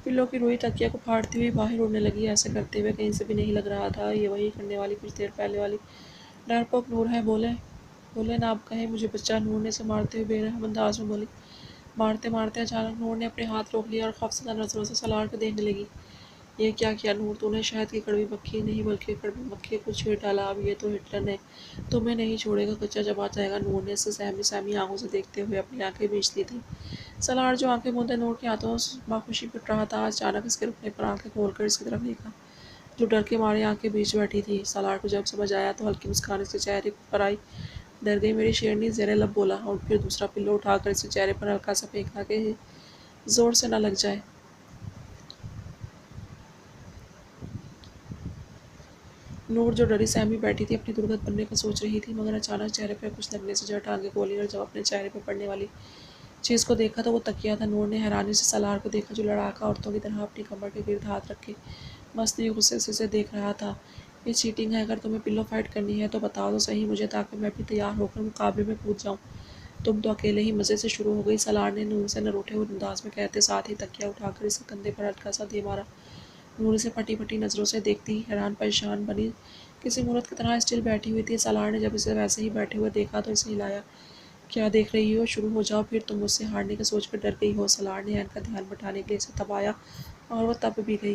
پلو کی روئی تکیہ کو پھاڑتی ہوئی باہر اڑنے لگی۔ ایسے کرتے ہوئے کہیں سے بھی نہیں لگ رہا تھا یہ وہی کرنے والی کچھ دیر پہلے والی ڈرپوک نور ہے۔ بولے نہ، اب کہیں مجھے بچہ، نور نے اسے مارتے ہوئے بے رحم انداز میں بولی۔ مارتے مارتے اچانک نور نے اپنے ہاتھ روک لیا اور خوفزدہ نظروں سے سالار کو دیکھنے لگی۔ یہ کیا کیا نور، تو نے شہد کی کڑوی مکھی نہیں بلکہ کڑوی مکھی کو چھیڑ ڈالا، اب یہ تو ہٹلر نے تمہیں نہیں چھوڑے گا، کچا چبا جائے گا۔ نور نے اسے سہمی سہمی آنکھوں سے دیکھتے ہوئے اپنی آنکھیں بھیج لی تھیں۔ سالار جو آنکھیں موندے نور کے ہاتھوں باخوشی پٹ رہا تھا، اچانک اس کے رکنے پر آنکھیں کھول کر اس کی طرف دیکھا جو ڈر کے مارے آنکھیں بھیج بیٹھی تھی۔ سالار کو جب سمجھ آیا تو ہلکی مسکان اس کے چہرے پر آئی۔ ڈر گئی میری شیرنی، زیر لب بولا، اور پھر دوسرا پلو اٹھا کر اس کے چہرے پر ہلکا سا پھینکا کہ زور سے نہ لگ جائے۔ نور جو ڈری سہمی بیٹھی تھی، اپنی درگت بننے کا سوچ رہی تھی، مگر اچانک چہرے پر کچھ لگنے سے جھٹ آنکھیں کھولی اور جب اپنے چہرے پر پڑنے والی چیز کو دیکھا تو وہ تکیہ تھا۔ نور نے حیرانی سے سالار کو دیکھا جو لڑاکا عورتوں کی طرح اپنی کمر کے گرد ہاتھ رکھے مصنوعی غصے سے اسے دیکھ رہا تھا۔ یہ چیٹنگ ہے، اگر تمہیں پلو فائٹ کرنی ہے تو بتاؤ تو صحیح مجھے، تاکہ میں بھی تیار ہو کر مقابلے میں کود جاؤں۔ تم تو اکیلے ہی مزے سے شروع ہو گئی، سالار نے نور سے نروٹے ہوئے انداز میں کہتے ساتھ ہی تکیہ اٹھا کر اس کے کندھے پر ہلکا سا دے مارا۔ نور اسے پھٹی پھٹی نظروں سے دیکھتی حیران پریشان بنی کسی مورت کی طرح اسٹل بیٹھی ہوئی تھی۔ سالار نے جب اسے ویسے ہی بیٹھے ہوئے دیکھا تو اسے ہلایا۔ کیا دیکھ رہی ہو، شروع ہو جاؤ، پھر تم مجھ سے ہارنے کا سوچ کر ڈر گئی ہو؟ سالار نے عین کا دھیان بٹھانے کے لیے اسے تبایا اور وہ تب بھی گئی۔